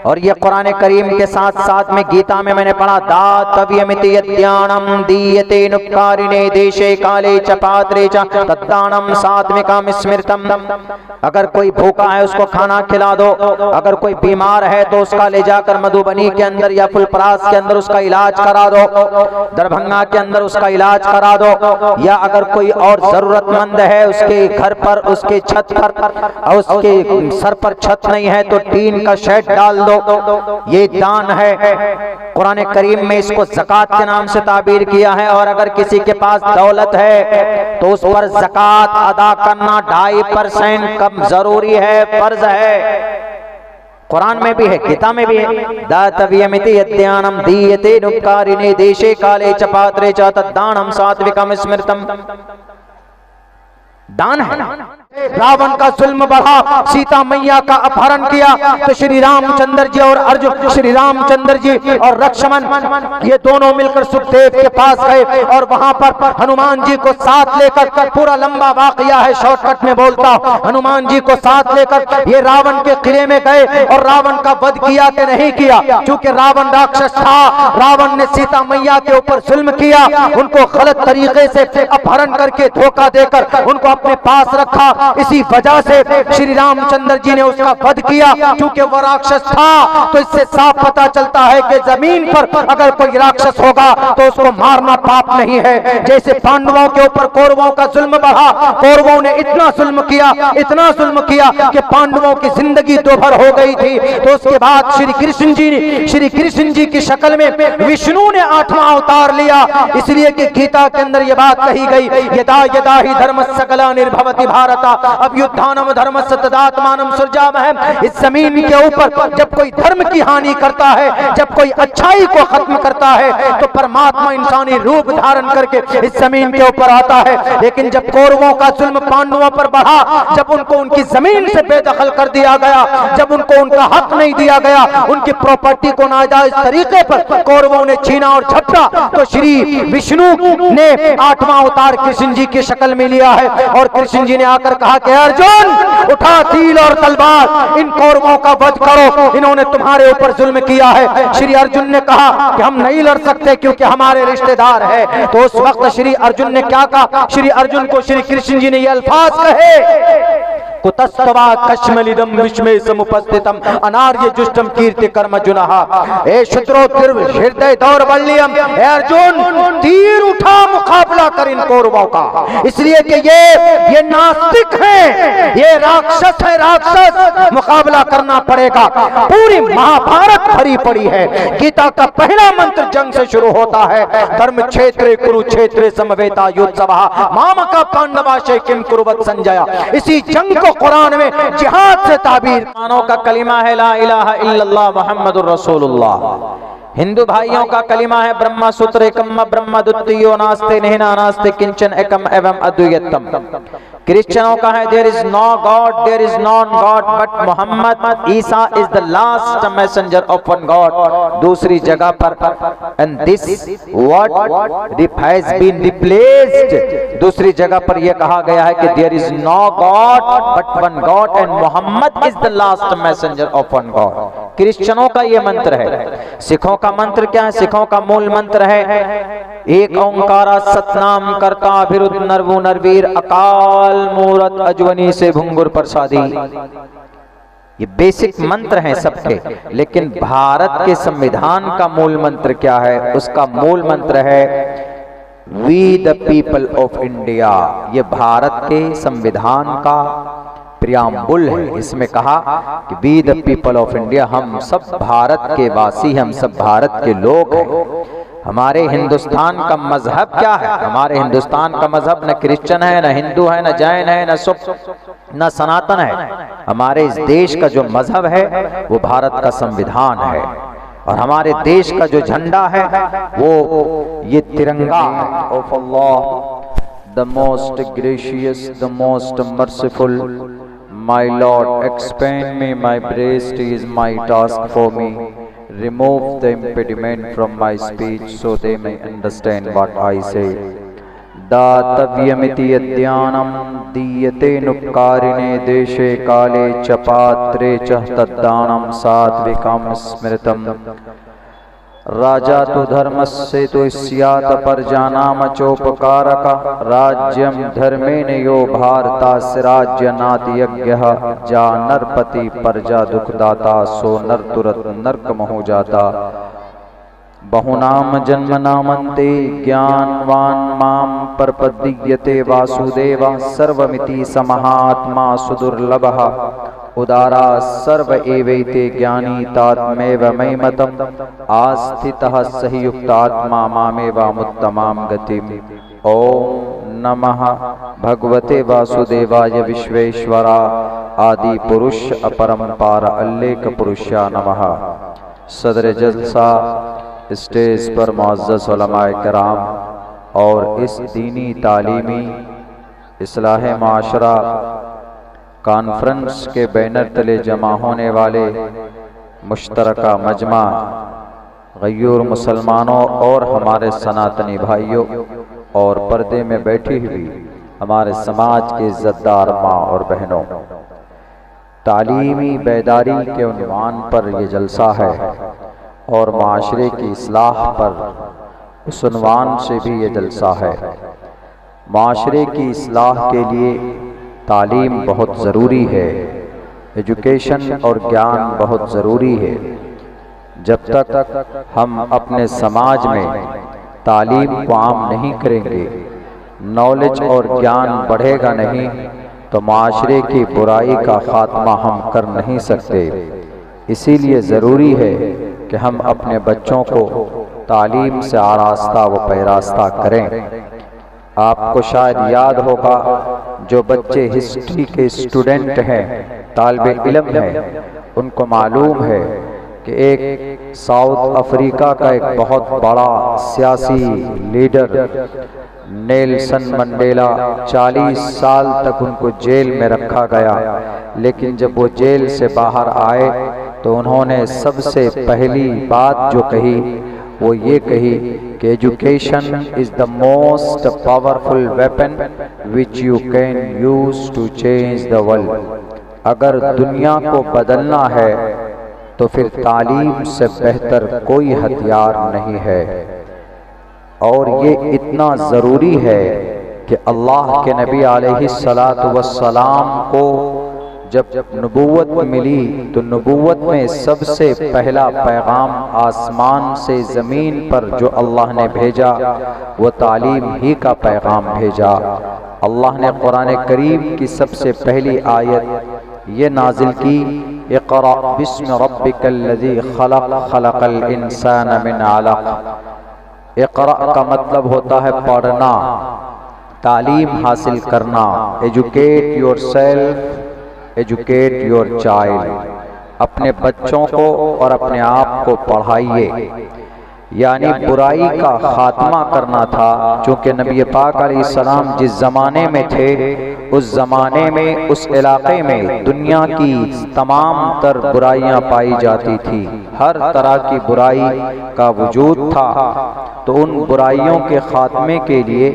और ये कुरान करीम के साथ साथ में गीता में मैंने पढ़ा, दातव्यमिति यद्यानम दीयते नुपकारिणे देशे काले च पात्रे च तद्दानम सात्विकम स्मृतम। अगर कोई भूखा है उसको खाना खिला दो, अगर कोई बीमार है तो उसका ले जाकर मधुबनी के अंदर या फुलपरास के अंदर उसका इलाज करा दो, दरभंगा के अंदर उसका इलाज करा दो, या अगर कोई और जरूरतमंद है उसके घर पर, उसके छत पर, उसके सर पर छत नहीं है तो टीन का शेड डाल दो, ये दान है। कुरान करीम में इसको ज़कात के नाम से ताबीर किया है। और अगर किसी के पास दौलत है तो उस पर ज़कात अदा करना 2.5% कम जरूरी है, फर्ज है। कुरान में भी है, गीता में भी है, दातव्यमिति यद्यानम दीयते नुपकारिणे देशे काले च पात्रे च तद्दानम सात्विकम स्मृतम। दान है। रावण का जुल्म बढ़ा, सीता मैया का अपहरण किया तो श्री रामचंद्र जी और अर्जुन, श्री रामचंद्र जी और लक्ष्मण ये दोनों मिलकर सुखदेव के पास गए और वहां पर हनुमान जी को साथ लेकर, पूरा लंबा वाकया है, शॉर्टकट में बोलता हूं, हनुमान जी को साथ लेकर ये रावण के किले में गए और रावण का वध किया कि नहीं किया? क्योंकि रावण राक्षस था, रावण ने सीता मैया के ऊपर जुल्म किया, उनको गलत तरीके से अपहरण करके धोखा देकर उनको अपने पास रखा। इसी वजह से श्री रामचंद्र जी ने उसका वध किया, क्योंकि वह राक्षस था। तो इससे साफ पता चलता है कि जमीन पर अगर कोई राक्षस होगा तो उसको मारना पाप नहीं है। जैसे पांडवों के ऊपर कौरवों का जुल्म बढ़ा, कौरवों ने इतना जुल्म किया, इतना जुल्म किया कि पांडवों की जिंदगी दोभर हो गई थी। तो उसके बाद श्री कृष्ण जी की शक्ल में विष्णु ने 8वां अवतार लिया, इसलिए कि गीता के अंदर यह बात कही गई, यदा यदा ही धर्मस्य कला निर्भवति भारत अभ्युत्थानम धर्मस्य तदात्मानं सृजामहे। इस जमीन के ऊपर जब कोई धर्म की हानि करता है, जब कोई अच्छाई को खत्म करता है, तो परमात्मा इंसानी रूप धारण करके इस जमीन के ऊपर आता है। लेकिन जब कौरवों का जुल्म पांडवों पर बढ़ा, जब उनको उनकी जमीन से बेदखल कर दिया गया, जब उनको उनका हक नहीं दिया गया, उनकी प्रॉपर्टी को नाजायज तरीके पर कौरवों ने छीना और झपटा, तो श्री विष्णु ने 8वां अवतार कृष्ण जी की शक्ल में लिया है। और कृष्ण जी ने आकर कहा कि अर्जुन उठा तीर और तलवार, इन कौरवों का वध करो, इन्होंने तुम्हारे ऊपर जुल्म किया है। श्री अर्जुन ने कहा कि हम नहीं लड़ सकते क्योंकि हमारे रिश्तेदार है। तो उस वक्त श्री अर्जुन ने क्या कहा? श्री अर्जुन को श्री कृष्ण जी ने ये अल्फाज कहे, कुतस्तवा कश्मलिदम विस्मय समुपस्थितम अनार्य जुष्टम कीर्ति कर्म जुनः ए शत्रुतिर हृदय दौर्बल्यम। अर्जुन तीर उठा, मुकाबला कर इन कौरवों का, इसलिए कि ये नास्तिक हैं, ये राक्षस है, राक्षस, मुकाबला करना पड़ेगा। पूरी महाभारत भरी पड़ी है। गीता का पहला मंत्र जंग से शुरू होता है, धर्म क्षेत्रे कुरुक्षेत्रे समवेता युत्सवः मामका पांडवाशय किम कुरुवत संजय। इसी जंग को कुरान में जिहाद से ताबीर, मानो का कलिमा है ला इलाहा इल्लल्लाह मुहम्मदुर रसूलुल्लाह। हिंदू भाइयों का कलिमा है ब्रह्म सूत्र एकम ब्रह्म द्वितीयो नास्ते नेना नास्ते किंचन एकम एवं अद्वितीयम। क्रिश्चियनों का है there is no God, there is non God but Mohammad Isa is the last messenger of one God. दूसरी जगह पर and this word has been replaced, दूसरी जगह पर यह कहा गया है कि there is no God but one God and Mohammad is the last messenger of one God. क्रिश्चियनों का यह मंत्र है। सिखों का मंत्र क्या है? सिखों का मूल मंत्र है एक ओंकारा सतनाम करता अभिरुद्ध नरवु नरवीर अकाल मूरत अजवनी से भुंगुर प्रसादी। ये बेसिक मंत्र हैं सबके। लेकिन भारत के संविधान का मूल मंत्र क्या है? उसका मूल मंत्र है we the people of India. ये भारत के संविधान का प्रियाम्बुल है। इसमें कहा कि we the people of India, हम सब भारत के वासी, हम सब भारत के लोग हैं। हमारे हिंदुस्तान का मजहब क्या है? हमारे हिंदुस्तान का मजहब न क्रिश्चियन है, न हिंदू है, न जैन है, न सनातन है। हमारे इस देश का जो मजहब है वो भारत का संविधान है। और हमारे देश का जो झंडा है वो ये तिरंगा है। Of Allah the most gracious the most merciful, my lord expand me my breast ease my task for me, remove the impediment from my speech so they may understand what I say. दातव्यमिति यद्यानं दीयतेनुपकारिणे देशे काले च पात्रे च तद्दानं सात्विकं स्मृतम्। राजा तो धर्मस्य तो स्यात् परजानाम चोपकारक। राज्यं धर्मेण यो भारतास्य राज्यनाति यज्ञः। जा नरपति प्रजा दुखदाता सो नर तुरत नरकमहो जाता। बहुनाम जन्मनामन्ते ज्ञानवान् मां प्रपद्यते वासुदेव। सर्वमिति समहात्मा सुदुर्लभः। उदारा सर्व एवैते ज्ञानी तात्मेव मयि मतम्। आस्थितः सहि युक्तात्मा मामेवामुत्तमां गतिम्। ओम नमः भगवते वासुदेवाय विश्वेश्वरा आदि पुरुष अपरंपार अल्लेख पुरुषा नमः। सदर जलसा स्टेज पर मुअज़्ज़ज़ उलमाए किराम और इस दीनी तालीमी इस्लाह माशरा कॉन्फ्रेंस के बैनर तले जमा होने वाले मुश्तरका मजमा गयूर मुसलमानों और हमारे सनातनी भाइयों और पर्दे में बैठी हुई हमारे समाज के इज़्ज़तदार माँ और बहनों, तालीमी बेदारी के उन्वान पर यह जलसा है और माशरे की इस्लाह पर उस उन्वान से भी ये जलसा है। माशरे की इस्लाह के लिए तालीम बहुत ज़रूरी है, एजुकेशन और ज्ञान बहुत ज़रूरी है। जब तक हम अपने समाज में तालीम को आम नहीं करेंगे, नॉलेज और ज्ञान बढ़ेगा नहीं, तो माशरे की बुराई का खात्मा हम कर नहीं सकते। इसीलिए ज़रूरी है कि हम अपने बच्चों को तालीम से आरास्ता व पैरास्ता करें। आपको शायद याद होगा, जो बच्चे हिस्ट्री के स्टूडेंट हैं, तालिबे इल्म हैं, उनको मालूम है कि एक साउथ अफ्रीका का एक बहुत बड़ा सियासी लीडर नेल्सन मंडेला 40 साल तक उनको जेल में रखा गया। लेकिन जब वो जेल से बाहर आए तो उन्होंने सबसे पहली बात जो कही वो ये कही कि education is the most powerful weapon which you can use to change the world. अगर दुनिया को बदलना है तो फिर तालीम से बेहतर कोई हथियार नहीं है। और ये इतना ज़रूरी है कि अल्लाह के नबी अलैहिस्सलातु वस्सलाम को जब नबूवत मिली तो नबूवत में सबसे पहला पैगाम आसमान से ज़मीन पर जो अल्लाह ने भेजा वो तालीम ही का पैगाम भेजा। अल्लाह ने कुरान करीम की सबसे पहली आयत ये नाजिल की, इक़रा बिस्मि रब्बिकल्लज़ी खलक़ खलक़ल इंसान मिन अलक़। इक़रा का मतलब होता है पढ़ना, तालीम हासिल करना। Educate yourself, educate your child. अपने बच्चों को और अपने आप को पढ़ाइए, यानी बुराई का खात्मा करना था। चूँकि नबी पाक अलैहिस्सलाम जिस ज़माने में थे उस ज़माने में उस इलाक़े में दुनिया की तमाम तर बुराइयां पाई जाती थी, हर तरह की बुराई का वजूद था। तो उन बुराइयों के ख़ात्मे के लिए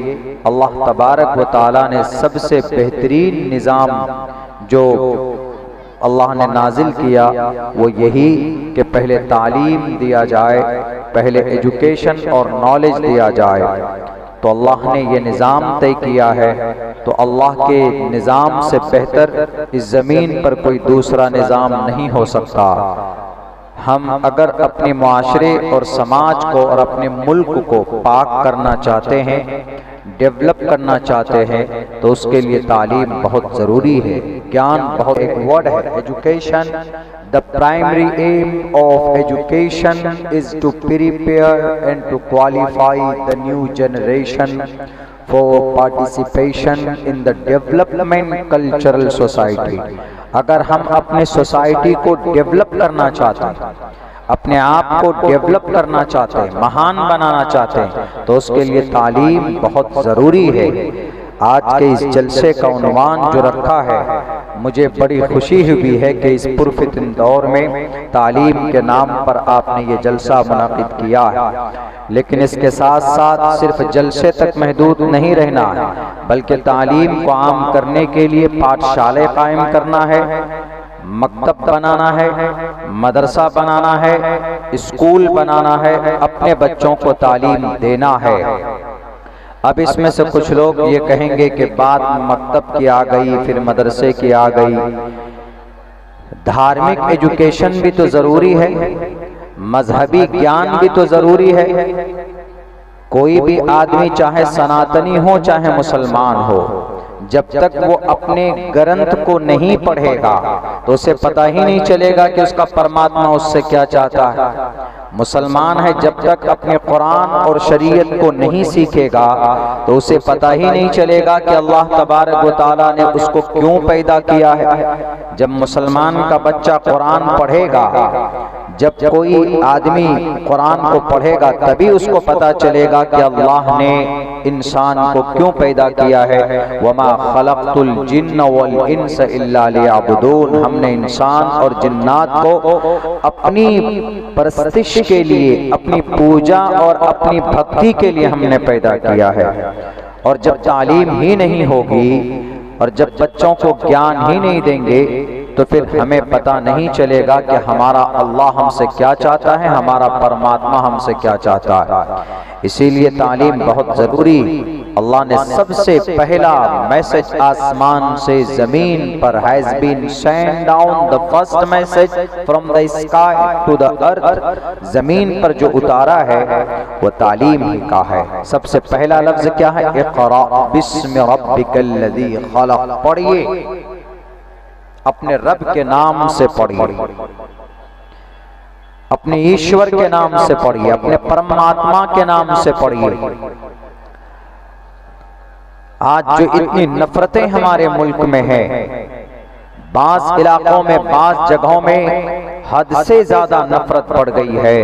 अल्लाह तबारक व तआला ने सबसे बेहतरीन निज़ाम जो अल्लाह ने नाजिल किया वो यही कि पहले तालीम दिया जाए, पहले एजुकेशन और नॉलेज दिया जाए। तो अल्लाह ने ये निज़ाम तय किया है, तो अल्लाह के निज़ाम से बेहतर इस ज़मीन पर कोई दूसरा निज़ाम नहीं हो सकता। हम अगर अपने माशरे और समाज को और अपने मुल्क को पाक करना चाहते हैं, डेवलप करना चाहते हैं, तो उसके लिए तालीम बहुत ज़रूरी है। ज्ञान बहुत एक वर्ड है, education. The primary aim of education is to prepare and to qualify the new generation for participation in the development cultural society. अगर हम अपने सोसाइटी को डेवलप करना चाहते हैं, अपने आप को डेवलप करना चाहते हैं, महान बनाना चाहते हैं, तो उसके लिए तालीम बहुत ज़रूरी है। आज के इस जलसे का उन्वान जो रखा है, मुझे बड़ी खुशी हुई है कि इस पुरफितन दौर में तालीम के नाम पर आपने ये जलसा मुनाकिद किया है। लेकिन इसके साथ साथ सिर्फ जलसे तक महदूद नहीं रहना है, बल्कि तालीम को आम करने के लिए पाठशाले कायम करना है, मकतब बनाना है, मदरसा बनाना है, स्कूल बनाना है, अपने बच्चों को तालीम देना है। अब इसमें से कुछ लोग ये कहेंगे कि बात मकतब की आ गई, फिर मदरसे की आ गई। धार्मिक एजुकेशन भी तो जरूरी है, मजहबी ज्ञान भी तो जरूरी है। कोई भी आदमी चाहे सनातनी हो चाहे मुसलमान हो, जब तक वो अपने ग्रंथ को नहीं पढ़ेगा तो उसे पता ही नहीं चलेगा कि उसका परमात्मा उससे क्या चाहता है। मुसलमान है, जब तक अपने कुरान और शरीयत को नहीं सीखेगा तो उसे पता ही नहीं चलेगा कि अल्लाह तबारक व तआला ने उसको क्यों पैदा किया है। जब मुसलमान का बच्चा कुरान पढ़ेगा, जब कोई आदमी कुरान को पढ़ेगा, तभी उसको पता चलेगा कि अल्लाह ने इंसान को क्यों पैदा किया है। वमा खलक़तुल जिन्न वल इंस इल्ला लियअबुदून, हमने इंसान और जिन्नात को अपनी परस्तिश के लिए, अपनी पूजा और अपनी भक्ति के लिए हमने पैदा किया है। और जब तालीम ही नहीं होगी और जब बच्चों को ज्ञान ही नहीं देंगे तो फिर हमें पता नहीं चलेगा कि हमारा अल्लाह हमसे क्या चाहता है, हमारा परमात्मा हमसे क्या चाहता है। इसीलिए तालीम बहुत जरूरी। अल्लाह ने सबसे पहला मैसेज आसमान से जमीन पर has been sent down the first message from the sky to the earth, जमीन पर जो उतारा है वो तालीम ही का है। सबसे पहला लफ्ज क्या है? इक़रा बिस्मि रब्बिकल्लज़ी खलक़। पढ़िए, अपने रब के नाम से पढ़िए, अपने ईश्वर के नाम से पढ़िए, अपने परमात्मा के नाम से पढ़िए। आज जो इतनी नफरतें हमारे मुल्क में हैं, बास इलाकों में, बास जगहों में हद से ज्यादा नफरत बढ़ गई है।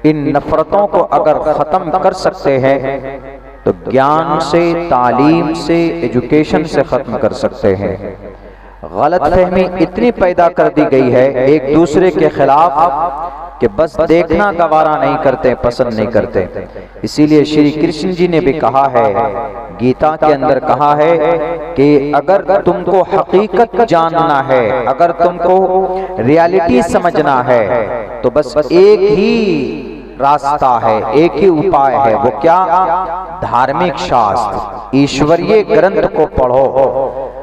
इन नफरतों को अगर खत्म कर सकते हैं तो ज्ञान से, तालीम से, एजुकेशन से खत्म कर सकते हैं। गलत फहमी इतनी पैदा कर दी गई है एक दूसरे के खिलाफ कि बस देखना गवारा नहीं करते, पसंद नहीं करते। इसीलिए श्री कृष्ण जी ने भी कहा है, गीता के अंदर कहा है कि अगर तुमको हकीकत जानना है, अगर तुमको रियलिटी समझना है तो बस एक ही रास्ता है, एक ही उपाय है। वो क्या? धार्मिक शास्त्र, ईश्वरीय ग्रंथ को पढ़ो,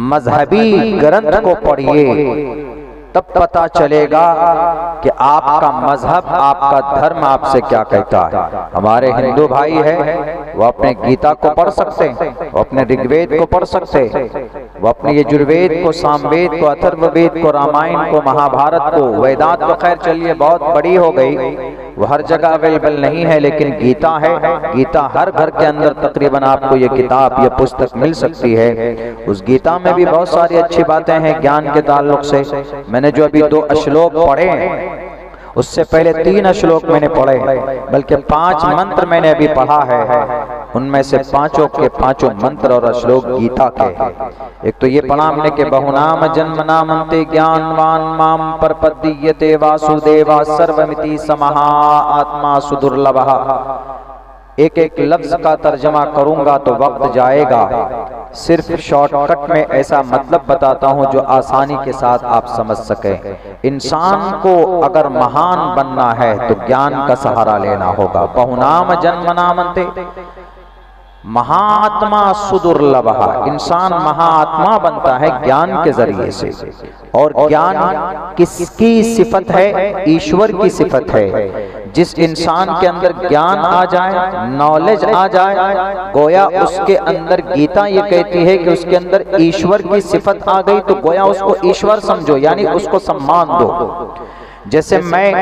मजहबी ग्रंथ को पढ़िए, तब पता चलेगा कि आपका मजहब, आपका धर्म आपसे क्या कहता है। हमारे हिंदू भाई है, वो अपने गीता को पढ़ सकते हैं, वो अपने ऋग्वेद को पढ़ सकते हैं, वो अपने यजुर्वेद को, सामवेद को, अथर्ववेद को, रामायण को, महाभारत को, वेदांत को, खैर चलिए बहुत बड़ी हो गई, वो हर जगह अवेलेबल नहीं है, लेकिन गीता है। गीता हर घर के अंदर तकरीबन आपको ये किताब, ये पुस्तक मिल सकती है। उस गीता में भी बहुत सारी अच्छी बातें हैं ज्ञान के ताल्लुक से। मैंने जो अभी 2 श्लोक पढ़े, उससे पहले 3 श्लोक मैंने पढ़े, बल्कि 5 मंत्र मैंने अभी पढ़ा है। उनमें से 5 के 5 मंत्र और श्लोक गीता के। एक तो ये पढ़ा हमने कि बहुनाम जन्म नामन्ते ज्ञानवान माम प्रपद्यते वासुदेवा सर्वमिति समहा आत्मा सुदुर्लभः। एक एक लफ्ज का तर्जमा करूंगा तो वक्त जाएगा, सिर्फ शॉर्टकट में ऐसा मतलब बताता हूं जो आसानी के साथ आप समझ सकें। इंसान को अगर महान बनना है तो ज्ञान का सहारा लेना होगा। बहुनाम जन्म नामन्ते, महात्मा सुदुर्लभः, इंसान महात्मा बनता है ज्ञान के जरिए से। और ज्ञान किसकी सिफत है? ईश्वर की सिफत है। जिस इंसान के अंदर ज्ञान आ जाए, नॉलेज आ जाए, गोया उसके अंदर, गीता ये कहती है कि उसके अंदर ईश्वर की सिफत आ गई तो गोया उसको ईश्वर समझो, यानी उसको सम्मान दो। जैसे मैं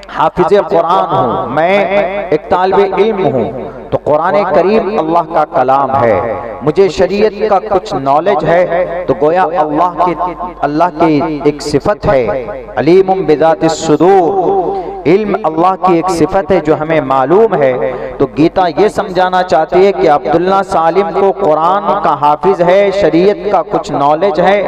हाफिज कुरान हूँ, मैं एक तालिबे इल्म हूँ, तो कुरान करीम अल्लाह का कलाम है, मुझे शरीयत का कुछ नॉलेज है, तो गोया अल्लाह की एक सिफत है, अलीमुम बिज़ातिस सुदूर, इल्म अल्लाह की एक सिफत है जो हमें मालूम है। तो गीता ये समझाना चाहती है कि अब्दुल्ला सालिम को कुरान का हाफिज है, शरीयत का कुछ नॉलेज है,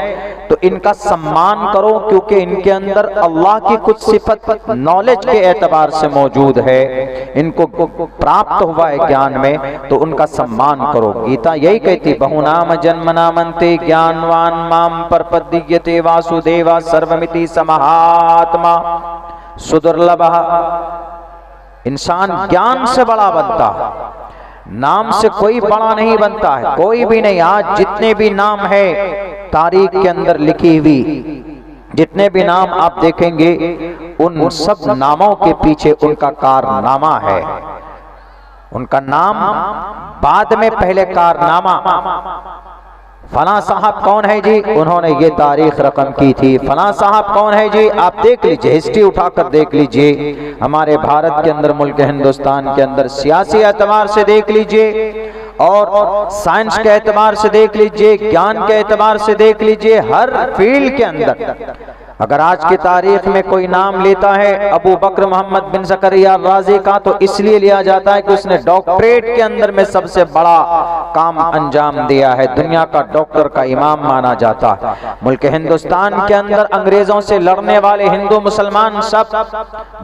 तो इनका सम्मान करो क्योंकि इनके अंदर अल्लाह की कुछ सिफत नॉलेज के एतबार से मौजूद है, इनको प्राप्त हुआ है ज्ञान में, तो उनका सम्मान करो। गीता यही कहती, बहुनाम जन्मनामन्ते ज्ञानवान माम परपद्यते वासुदेवा सर्वमिति समहात्मा सुदुर्लभः। इंसान ज्ञान से बड़ा बनता है, नाम से कोई बड़ा नहीं बनता है, कोई भी नहीं। आज जितने भी नाम है तारीख के अंदर लिखी हुई, जितने भी नाम आप देखेंगे उन सब नामों के पीछे उनका कारनामा है। उनका नाम बाद में, पहले कारनामा। फला साहब कौन है जी, उन्होंने ये तारीख रकम की थी। फला साहब कौन है जी, आप देख लीजिए, हिस्ट्री उठाकर देख लीजिए। हमारे भारत के अंदर, मुल्क हिंदुस्तान के अंदर सियासी एतबार से देख लीजिए और साइंस के एतबार से देख लीजिए, ज्ञान के एतबार से देख लीजिए, हर फील्ड के अंदर अगर आज की तारीख में कोई नाम लेता है अबू बकर मोहम्मद बिन ज़करिया राज़ी का, तो इसलिए लिया जाता है कि उसने डॉक्टरेट के अंदर में सबसे बड़ा काम अंजाम दिया है, दुनिया का डॉक्टर का इमाम माना जाता है। मुल्क हिंदुस्तान के अंदर अंग्रेजों से लड़ने वाले हिंदू मुसलमान सब,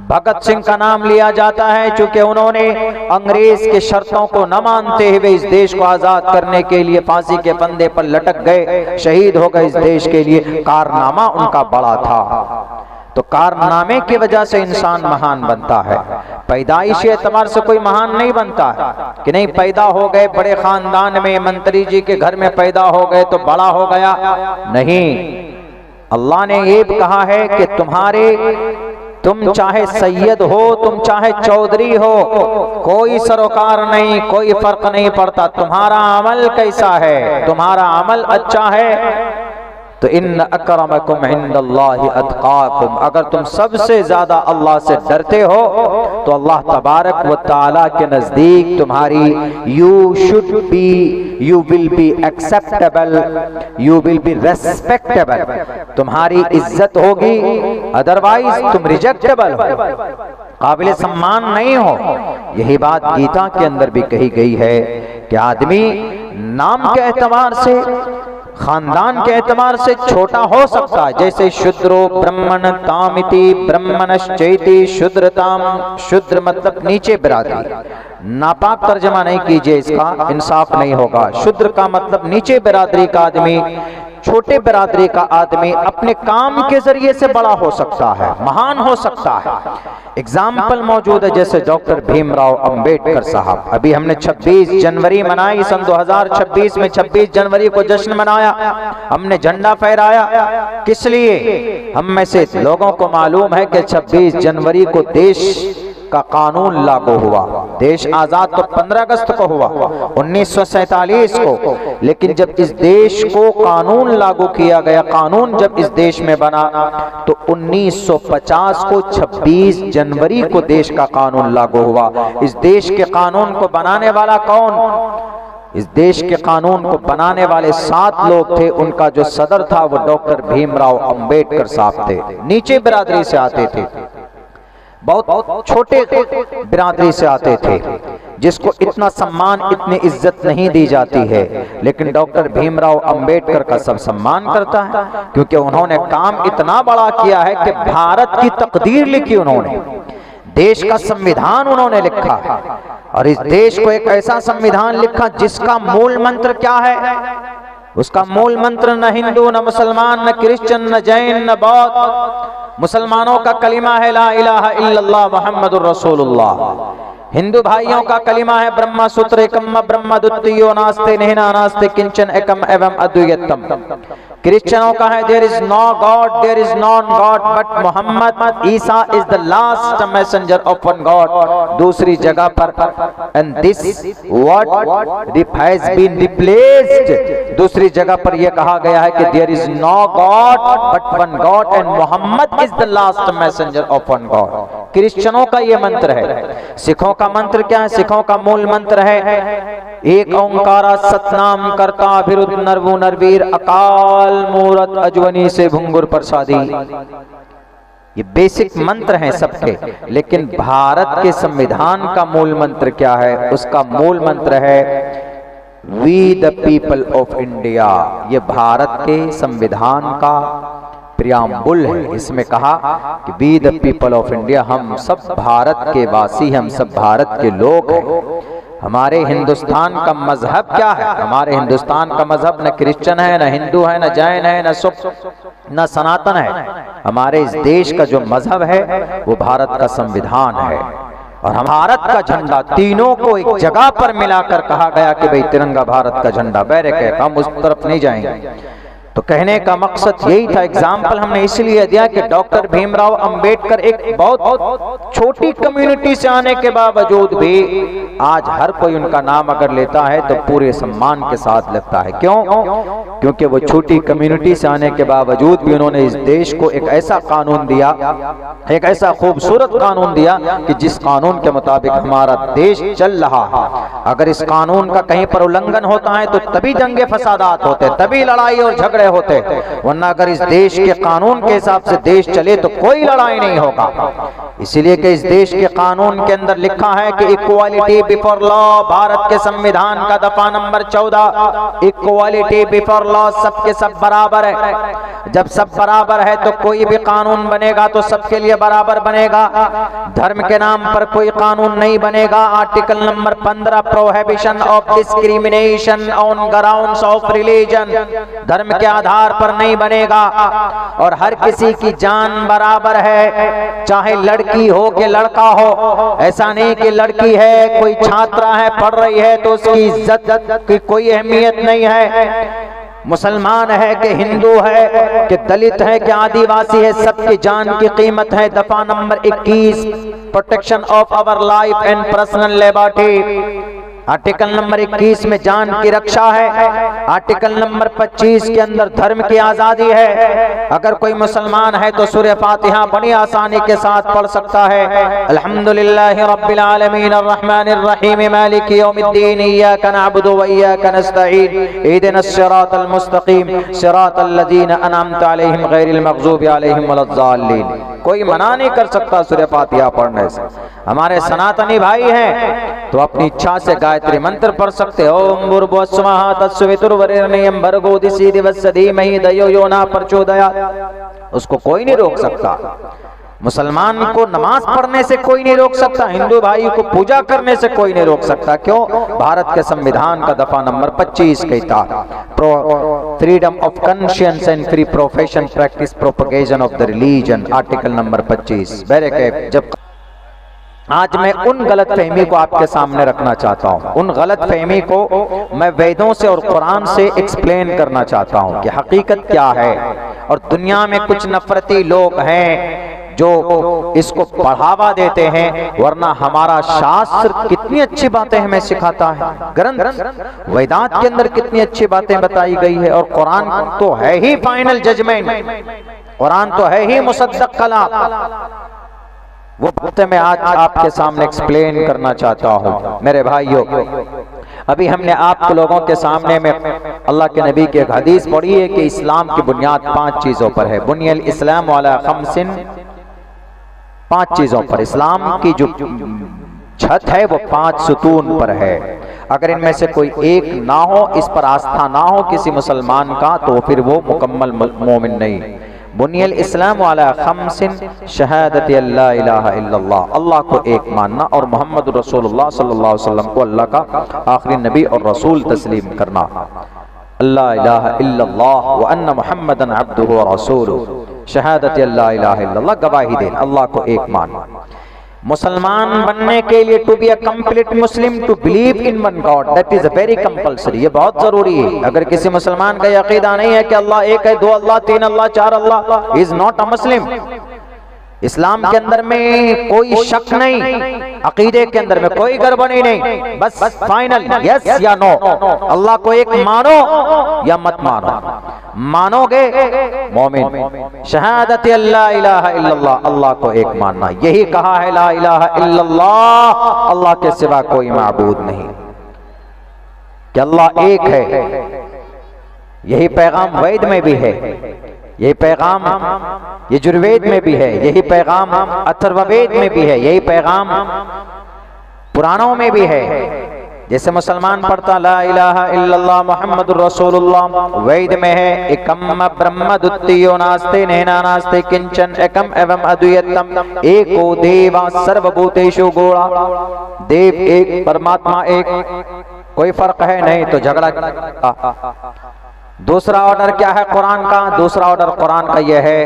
भगत सिंह का नाम लिया जाता है क्योंकि उन्होंने अंग्रेज के शर्तों को न मानते हुए इस देश को आजाद करने के लिए फांसी के फंदे पर लटक गए, शहीद हो गए इस देश के लिए। कारनामा उनका बड़ा था। तो कारनामे की वजह से इंसान महान बनता है, पैदाइशी एतबार से कोई महान नहीं बनता है कि नहीं पैदा हो गए बड़े खानदान में, मंत्री जी के घर में पैदा हो गए तो बड़ा हो गया, नहीं। अल्लाह ने ये कहा है कि तुम चाहे सैयद हो, तुम चाहे चौधरी हो, कोई सरोकार नहीं, कोई फर्क नहीं पड़ता। तुम्हारा अमल कैसा है, तुम्हारा अमल अच्छा है तो इन्न अकरमकुम इंदल्लाहि अतकाकुम, अगर तुम सबसे ज्यादा अल्लाह से डरते हो तो अल्लाह तबारक व तआला के नजदीक तुम्हारी you will be acceptable, you will be respectable, तुम्हारी इज्जत होगी, अदरवाइज तुम रिजेक्टेबल हो, काबिल सम्मान नहीं हो। यही बात गीता के अंदर भी कही गई है कि आदमी नाम के एतबार से, खानदान के एतबार से छोटा हो सकता है, जैसे शूद्रो ब्रह्मण तामिति ब्रह्मणश्चैति शूद्रताम, शूद्र मतलब नीचे बिरादरी। नापाक तर्जमा नहीं कीजिए, इसका इंसाफ नहीं होगा। शूद्र का मतलब नीचे बिरादरी का आदमी, छोटे बिरादरी का आदमी अपने काम के जरिए से बड़ा हो सकता है, महान हो सकता है। एग्जाम्पल मौजूद है, जैसे डॉक्टर भीमराव अंबेडकर साहब। अभी हमने 26 जनवरी मनाई, सन 2026 में 26 जनवरी को जश्न मनाया, हमने झंडा फहराया। किस लिए? हम में से लोगों को मालूम है कि 26 जनवरी को देश का कानून लागू हुआ। देश आजाद तो 15 अगस्त को हुआ 1947 को, लेकिन जब इस देश को कानून लागू किया गया, कानून जब इस देश में बना तो 1950 को 26 जनवरी को देश का कानून लागू हुआ। इस देश के कानून को बनाने वाला कौन? इस देश के कानून को बनाने वाले 7 लोग थे, उनका जो सदर था वो डॉक्टर भीमराव अंबेडकर साहब थे। नीचे बिरादरी से आते थे, बहुत छोटे बिरादरी से आते थे, जिसको इतना सम्मान, इतनी इज्जत नहीं दी जाती है, लेकिन डॉक्टर भीमराव अंबेडकर का सब सम्मान करता है क्योंकि उन्होंने काम इतना बड़ा किया है कि भारत की तकदीर लिखी उन्होंने, देश का संविधान उन्होंने लिखा, और इस देश को एक ऐसा संविधान लिखा जिसका मूल मंत्र क्या है? उसका मूल मंत्र न हिंदू, न मुसलमान, न क्रिश्चियन, न जैन, न बौद्ध, मुसलमानों का कलिमा है ला इलाहा इल्लल्लाह मुहम्मदुर रसूलुल्लाह। हिंदू भाइयों का कलिमा है ब्रह्म सूत्र एकम ब्रह्म द्वितीयो नास्ते नेहना नास्ते किंचन एकम एवं अद्वितीयम। क्रिश्चियनों का है there is no God, there is non God but Mohammad Isa is the last messenger of one God. दूसरी जगह पर and this word has been replaced, दूसरी जगह पर यह कहा गया है कि there is no God but one God and Mohammad is the last messenger of one God. क्रिश्चियनों का यह मंत्र है। सिखों का मंत्र क्या है? सिखों का मूल मंत्र है एक ओंकारा सतनाम करता अभिरुद्ध नरवु नरवीर अकाल मूरत अजवनी से भुंगुर प्रसादी। ये बेसिक मंत्र हैं सबके। लेकिन भारत के संविधान का मूल मंत्र क्या है? उसका मूल मंत्र है we the people of India. ये भारत के संविधान का प्रियाम्बुल है। इसमें कहा कि we the people of India, हम सब भारत के वासी, हम सब भारत के लोग हैं। हमारे हिंदुस्तान का मजहब क्या है? हमारे हिंदुस्तान का मजहब न क्रिश्चियन है, न हिंदू है, न जैन है, न सिख, न सनातन है। हमारे इस देश का जो मजहब है वो भारत का संविधान है। और हम भारत का झंडा तीनों को एक जगह पर मिलाकर कहा गया कि भाई तिरंगा भारत का झंडा, बैरक है, हम उस तरफ नहीं जाएंगे। तो कहने का मकसद यही था। एग्जाम्पल हमने इसलिए दिया कि डॉक्टर भीमराव अंबेडकर एक बहुत छोटी कम्युनिटी से आने के बावजूद भी आज हर कोई उनका नाम अगर लेता है तो पूरे सम्मान के साथ लगता है। क्यों? क्योंकि वो छोटी कम्युनिटी से आने के बावजूद भी उन्होंने इस देश को एक ऐसा कानून दिया, एक ऐसा खूबसूरत कानून दिया कि जिस कानून के मुताबिक हमारा देश चल रहा है। अगर इस कानून का कहीं पर उल्लंघन होता है तो तभी दंगे फसादात होते, तभी लड़ाई और झगड़े होते। वरना अगर इस देश के कानून के हिसाब से देश चले तो कोई लड़ाई नहीं होगा। इसीलिए कि इस देश के कानून के अंदर लिखा है कि इक्वालिटी बिफोर लॉ, भारत के संविधान का दफा नंबर 14, इक्वालिटी बिफोर लॉ, सबके सब बराबर है। जब सब बराबर है तो कोई भी कानून बनेगा तो सबके लिए बराबर बनेगा। धर्म के नाम पर कोई कानून नहीं बनेगा। Article number 15, prohibition of discrimination on grounds of religion, धर्म के आधार पर नहीं बनेगा। और हर किसी की जान बराबर है, चाहे लड़की हो कि लड़का हो। ऐसा नहीं कि लड़की है, कोई छात्रा है, पढ़ रही है तो उसकी इज्जत की कोई अहमियत नहीं है। मुसलमान है कि हिंदू है कि दलित है कि आदिवासी है, सबकी जान की कीमत है। दफा number 21, protection of our life and personal liberty, article number 21 में जान की रक्षा है। आर्टिकल नंबर 25 के अंदर धर्म की आजादी है। अगर कोई मुसलमान है तो सूरह फातिहा बड़ी आसानी के साथ पढ़ सकता है। अल्हम्दुलिल्लाहि रब्बिल आलमीन अर्रहमानिर रहीम मालिकि यौमिद्दीन इय्याका नअबुदु व इय्याका नस्तईन इहदिनस सिरातल मुस्तकीम सिरातल लज़ीना अनअमता अलैहिम गैरिल मग़ज़ूबि अलैहिम वलद्दाल्लीन। कोई मना नहीं कर सकता सूरह फातिहा पढ़ने से। हमारे सनातनी भाई हैं तो अपनी इच्छा से गायत्री मंत्र पढ़ सकते हो। ओम भूर्भुवस्सुवः तत्सवितुर्वरेण्यं भर्गो दिशि दिवस्य धीमहि धियो यो न प्रचोदयात्। उसको कोई नहीं रोक सकता। मुसलमान को नमाज पढ़ने से कोई नहीं रोक सकता, हिंदू भाई को पूजा करने से कोई नहीं रोक सकता। क्यों? भारत के संविधान का दफा नंबर 25 कहता freedom of conscience and free profession practice propagation of the religion, article number 25। जब आज मैं उन गलत फहमी को आपके सामने रखना चाहता हूँ, उन गलत फहमी को मैं वेदों से और कुरान से एक्सप्लेन करना चाहता हूँ कि हकीकत क्या है। और दुनिया में कुछ नफरती लोग हैं जो इसको बढ़ावा देते हैं, वरना हमारा शास्त्र कितनी अच्छी बातें हमें सिखाता है। ग्रंथ वेदांत के अंदर कितनी अच्छी बातें बताई गई है। और कुरान तो है ही फाइनल जजमेंट, कुरान तो है ही मुसद्दक कलाम। वो बातें मैं आज आपके सामने एक्सप्लेन करना चाहता हूँ। मेरे भाइयों, अभी हमने आप लोगों के सामने में अल्लाह के नबी की एक हदीस पढ़ी है कि इस्लाम की बुनियाद 5 चीजों पर है। बुनियल इस्लाम वाला खमसिन, 5 चीजों पर। इस्लाम की जो छत है वो 5 सुतून पर है। अगर इनमें से कोई एक ना हो, इस पर आस्था ना हो किसी मुसलमान का, तो फिर वो मुकम्मल मोमिन नहीं। बुनियल इस्लाम वाला खमसिन, शहादत अल्ला इलाहा इल्लल्लाह, अल्लाह को एक मानना और मोहम्मद रसूलुल्लाह सल्लल्लाहु अलैहि वसल्लम को अल्लाह का आखिरी नबी और रसूल तस्लीम करना। अल्ला इलाहा इल्लल्लाह व अन्ना मुहम्मदन अब्दुहु व रसूलुहु, शहादत अल्ला इलाहा इल्लल्लाह, गवाही देना, अल्लाह को एक मानना। मुसलमान बनने के लिए to be a complete Muslim, to believe in one God, that is very compulsory, ये बहुत जरूरी है। अगर किसी मुसलमान का अकीदा नहीं है कि अल्लाह एक है, 2 अल्लाह, 3 अल्लाह, 4 अल्लाह, इज नॉट अ मुस्लिम। इस्लाम के अंदर में कोई शक नहीं, अकीदे के अंदर में कोई गड़बड़ी नहीं, बस फाइनल यस या नो। अल्लाह को एक मानो या मत मानो। मानोगे मोमिन। शहादत अल्ला इलाहा इल्लल्लाह, अल्लाह को एक मानना। यही कहा है ला इलाहा इल्लल्लाह, अल्लाह के सिवा कोई माबूद नहीं, कि अल्लाह एक है। यही पैगाम वेद में भी है यही पैगाम यजुर्वेद में भी है, यही पैगाम अथर्ववेद में भी है, यही पैगाम पुराणों में भी है। जैसे मुसलमान पढ़ता ला इलाहा इल्लल्लाह मुहम्मदुर रसूलुल्लाह, वेद में है एकम ब्रह्म द्वितीयो नास्ते नैना नास्ते किंचन एकम एवं अद्वैतम एको देवा सर्वभूतेषु गोड़ा। देव एक, परमात्मा एक, कोई फर्क है नहीं, तो झगड़ा। दूसरा ऑर्डर क्या है कुरान का? दूसरा ऑर्डर कुरान का यह है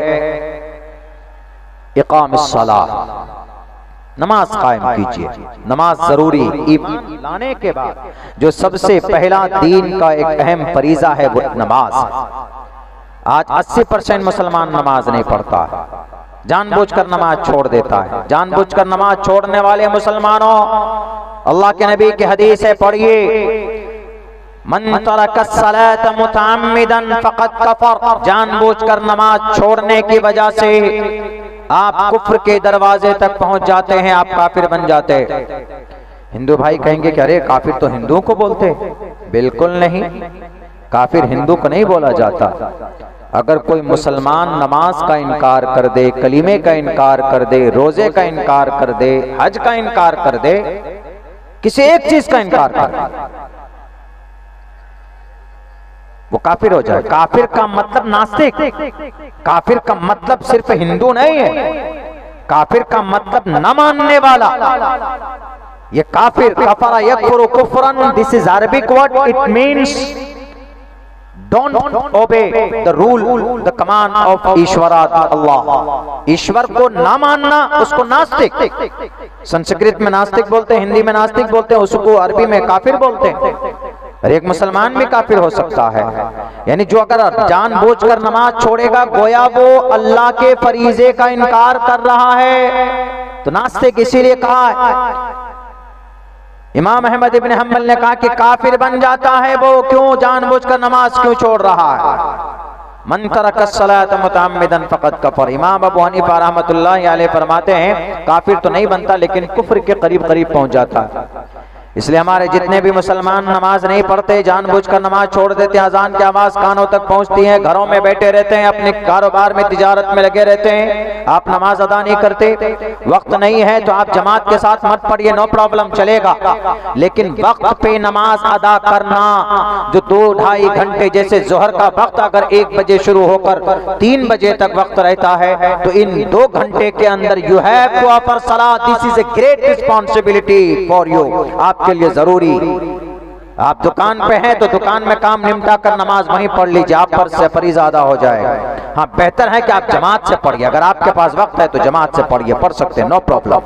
इकामिस सलाह, नमाज कायम कीजिए। नमाज जरूरी ईमान लाने के बाद जो सबसे पहला दीन का एक अहम फरीजा है वो नमाज। आज 80% मुसलमान नमाज नहीं पढ़ता है, जानबूझकर नमाज छोड़ देता है। जानबूझकर नमाज छोड़ने वाले मुसलमानों, अल्लाह के नबी की हदीस है, पढ़िए, मन तरकस्सलात मुतअम्मिदन फक़द कफ़र। जानबूझकर नमाज छोड़ने की वजह से आप कुफ्र के दरवाजे तक पहुंच जाते हैं, आप काफिर बन जाते हैं। हिंदू भाई कहेंगे कि अरे काफिर तो हिंदुओं को बोलते, बिल्कुल नहीं, काफिर हिंदू को नहीं बोला जाता। अगर कोई मुसलमान नमाज का इनकार कर दे, कलीमे का इनकार कर दे, रोजे का इनकार कर दे, हज का इनकार कर दे, किसी एक चीज का इनकार कर दे, वो काफिर हो जाए। काफिर का मतलब नास्तिक, काफिर का मतलब सिर्फ हिंदू नहीं है, काफिर का मतलब न मानने वाला। ये काफिर, कफरा यकफुरु कुफ्रन, this is Arabic word, it means don't obey the rule the command of ईश्वरात अल्लाह। ईश्वर को ना मानना, उसको नास्तिक, संस्कृत में नास्तिक बोलते हैं, हिंदी में नास्तिक बोलते हैं, उसको अरबी में काफिर बोलते हैं। और एक मुसलमान भी काफिर हो सकता है। यानी जो अगर जानबूझकर नमाज छोड़ेगा, गोया वो अल्लाह के फरीजे का इनकार कर रहा है, तो नास्तिक। इसीलिए कहा है इमाम अहमद इब्न हम्बल ने कहा कि काफिर बन जाता है वो, क्यों? जानबूझकर नमाज क्यों छोड़ रहा है। मन तरकस्सलात मुतअम्मिदन फक़द कफ़र। इमाम अबू हनीफा रहमतुल्लाह अलैह फरमाते हैं काफिर तो नहीं बनता, लेकिन कुफ्र के करीब करीब पहुंच जाता है। इसलिए हमारे जितने भी मुसलमान नमाज नहीं पढ़ते, जानबूझकर नमाज छोड़ देते, अजान की आवाज कानों तक पहुंचती है, घरों में बैठे रहते हैं, अपने कारोबार में, तिजारत में लगे रहते हैं, आप नमाज अदा नहीं करते। वक्त नहीं है तो आप जमात के साथ मत पढ़िए, नो प्रॉब्लम, चलेगा। लेकिन वक्त पे नमाज अदा करना, जो 2-2.5 घंटे, जैसे जोहर का वक्त अगर 1 बजे शुरू होकर 3 बजे तक वक्त रहता है, तो इन 2 घंटे के अंदर you have to offer Salat. This is a great responsibility for you, के लिए जरूरी। आप दुकान पे हैं तो दुकान में काम निपटा कर नमाज वहीं पढ़ लीजिए, आप पर से फरीज़ा अदा हो जाएगा। हाँ, बेहतर है कि आप जमात से पढ़िए, अगर आपके पास वक्त है तो जमात से पढ़िए, पढ़ सकते हैं, नो प्रॉब्लम।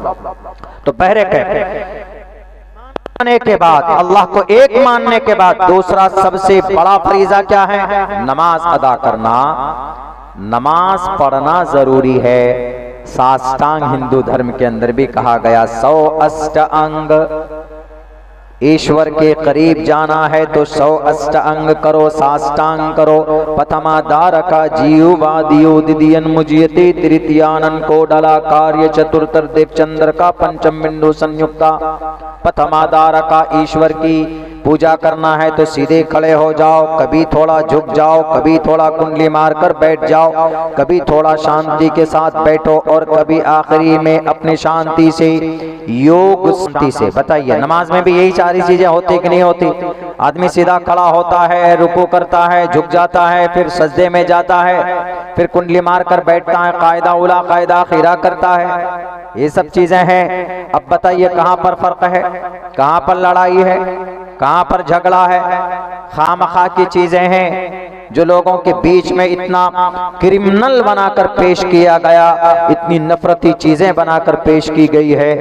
तो पहले मानने के बाद, अल्लाह को एक मानने के बाद, दूसरा सबसे बड़ा फरीज़ा क्या है? नमाज अदा करना। नमाज पढ़ना जरूरी है। साष्टांग हिंदू धर्म के अंदर भी कहा गया, 100 अष्टांग। ईश्वर के करीब जाना है तो 100 अष्टांग करो, साष्टांग करो। पथमा दारका जीववादियो दिदियन मुजियते तृतीयानन को डला कार्य चतुर्थर देव चंद्र का पंचम बिंदु संयुक्ता। पथमा दारका, ईश्वर की पूजा करना है तो सीधे खड़े हो जाओ, कभी थोड़ा झुक जाओ, कभी थोड़ा कुंडली मारकर बैठ जाओ, कभी थोड़ा शांति के साथ बैठो, और कभी आखिरी में अपनी शांति से, योग शांति से। बताइए, नमाज में भी यही सारी चीजें होती कि नहीं होती? आदमी सीधा खड़ा होता है, रुकू करता है, झुक जाता है, फिर सजदे में जाता है, फिर कुंडली मारकर बैठता है, कायदा उला कायदा खीरा करता है, ये सब चीजें हैं। अब बताइए कहाँ पर फर्क है, कहाँ पर लड़ाई है, कहाँ पर झगड़ा है? खामखा की चीजें हैं जो लोगों के बीच में इतना क्रिमिनल बनाकर पेश किया गया, इतनी नफरती चीजें बनाकर पेश की गई है।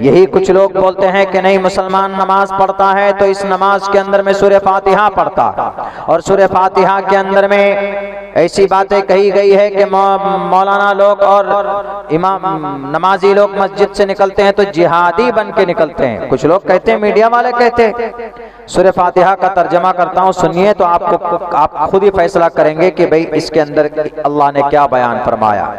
यही कुछ लोग बोलते हैं कि नहीं, मुसलमान नमाज पढ़ता है तो इस नमाज के अंदर में सूरह फातिहा पढ़ता है, और सूरह फातिहा के अंदर में ऐसी बातें कही गई है कि मौलाना लोग और इमाम नमाजी लोग मस्जिद से निकलते हैं तो जिहादी बन के निकलते हैं। कुछ लोग कहते हैं, मीडिया वाले कहते हैं। सूरह फातिहा का तर्जमा करता हूँ, सुनिए तो आप खुद ही फैसला करेंगे कि भाई इसके अंदर अल्लाह ने क्या बयान फरमाया।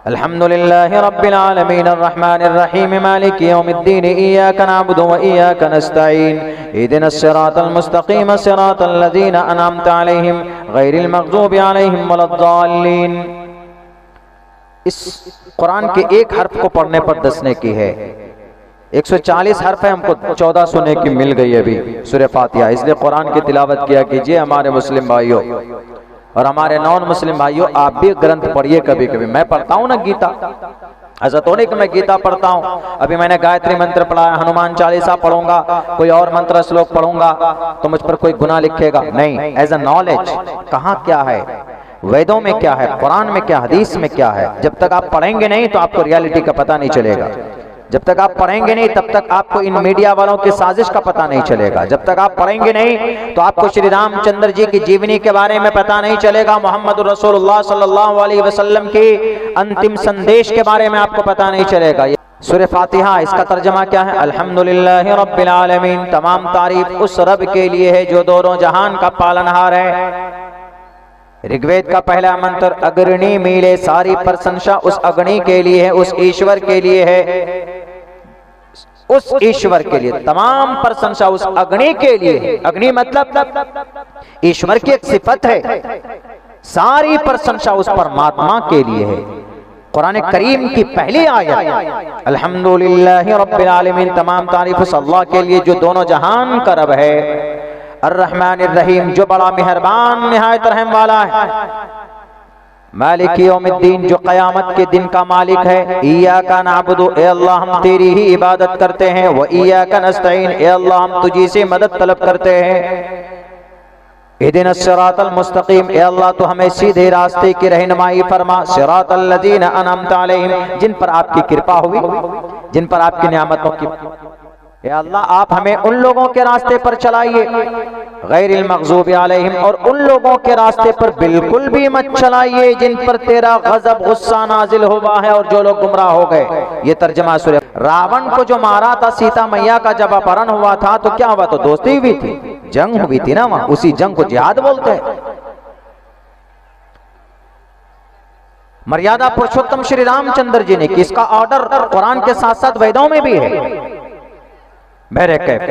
अल्हम्दुलिल्लाहि रब्बिल आलमीन अर्रहमानिर रहीम मालिकि यौमिद्दीन इय्याका नअबुदु व इय्याका नस्तईन इहदिनस सिरातल मुस्तकीम सिरातल लज़ीना अनअमता अलैहिम गैरिल मग़ज़ूबि अलैहिम वलद्दाल्लीन। इस कुरान के एक हर्फ को पढ़ने पर 10 नेकी है। 140 हर्फ है, हमको 1400 नेकी मिल गई अभी सूरह फातिहा। इसलिए कुरान की तिलावत किया कीजिए हमारे मुस्लिम भाइयों, और हमारे नॉन मुस्लिम भाइयों आप भी ग्रंथ पढ़िए कभी कभी। मैं पढ़ता हूँ ना गीता, ऐसा तो नहीं कि मैं गीता पढ़ता हूँ। अभी मैंने गायत्री मंत्र पढ़ा, हनुमान चालीसा पढ़ूंगा, कोई और मंत्र श्लोक पढ़ूंगा तो मुझ पर कोई गुनाह लिखेगा नहीं। एज अ नॉलेज कहाँ क्या है, वेदों में क्या है, कुरान में क्या, हदीस में क्या है। जब तक आप पढ़ेंगे नहीं तो आपको रियलिटी का पता नहीं चलेगा। जब तक आप पढ़ेंगे नहीं तब तक आपको इन मीडिया वालों की साजिश का पता नहीं चलेगा। जब तक आप पढ़ेंगे नहीं तो आपको श्री रामचंद्र जी की जीवनी के बारे में पता नहीं चलेगा। मोहम्मद रसूलुल्लाह सल्लल्लाहु अलैहि वसल्लम के अंतिम संदेश के बारे में आपको पता नहीं चलेगा। सूरह फातिहा, इसका तर्जमा क्या है? अल्हम्दुलिल्लाहि रब्बिल आलमीन, तमाम तारीफ उस रब के लिए है जो दोनों जहान का पालनहार है। ऋग्वेद का पहला मंत्र अग्नि मीले, सारी प्रशंसा उस अग्नि के लिए है, उस ईश्वर के लिए है, उस ईश्वर के लिए तमाम प्रशंसा उस अग्नि के लिए है। अग्नि मतलब ईश्वर की एक सिफत है। सारी प्रशंसा उस परमात्मा के लिए है। कुरान करीम की पहली आयत अल्हम्दुलिल्लाहि रब्बिल आलमीन, तमाम तारीफ उस अल्लाह के लिए जो दोनों जहान का रब है। अर्रहमानिर रहीम, जो बड़ा मेहरबान निहायत रहम वाला है। मालिक यौमिद्दीन, जो क़यामत के दिन का मालिक है। इय्याका नअबुदु, ए अल्लाह हम तेरी ही इबादत करते हैं। व इय्याका नस्तईन, ए अल्लाह हम तुझी से मदद तलब करते हैं। इहदिनस सिरातल मुस्तकीम, ए अल्लाह तो हमें सीधे रास्ते की रहनुमाई फरमा। सिरातल लज़ीना अनअमता अलैहिम, जिन पर आपकी कृपा हुई, जिन पर आपकी नियामतों की। या अल्लाह आप हमें उन लोगों के रास्ते पर चलाइए, गैरिल मग़ज़ूबि अलैहिम, और उन लोगों के रास्ते पर बिल्कुल भी मत चलाइए जिन पर तेरा गज़ब गुस्सा नाजिल हुआ है और जो लोग गुमराह हो गए। ये तर्जमा सूरह। रावण को जो मारा था सीता मैया का जब अपहरण हुआ था तो क्या हुआ? तो दोस्ती हुई थी, जंग हुई थी ना वहां, उसी जंग को जिहाद बोलते हैं। मर्यादा पुरुषोत्तम श्री रामचंद्र जी ने कि इसका ऑर्डर कुरान के साथ साथ वेदों में भी है। मेरे कैफ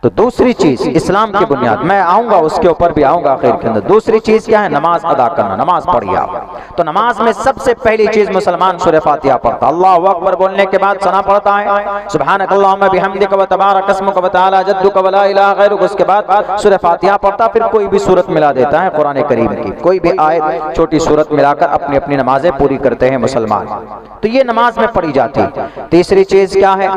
तो दूसरी चीज इस्लाम की बुनियाद, मैं आऊंगा उसके ऊपर भी आऊंगा आखिर के अंदर। दूसरी चीज क्या है? नमाज अदा करना। नमाज पढ़िए आप। तो नमाज में सबसे पहली चीज मुसलमान सूरह फातिहा पढ़ता। अल्लाहु अकबर बोलने के बाद सना पढ़ता है, सुब्हानकल्लाहुम्मा बिहम्दिका व तबारक अस्मुका व तआला जद्दुका व ला इलाहा गैरुक। उसके बाद सूरह फातिहा पढ़ता, फिर कोई भी सूरत मिला देता है कुरान करीम की, कोई भी आयत छोटी सूरत मिलाकर अपनी अपनी नमाजें पूरी करते हैं मुसलमान। तो ये नमाज में पढ़ी जाती। तीसरी चीज क्या है?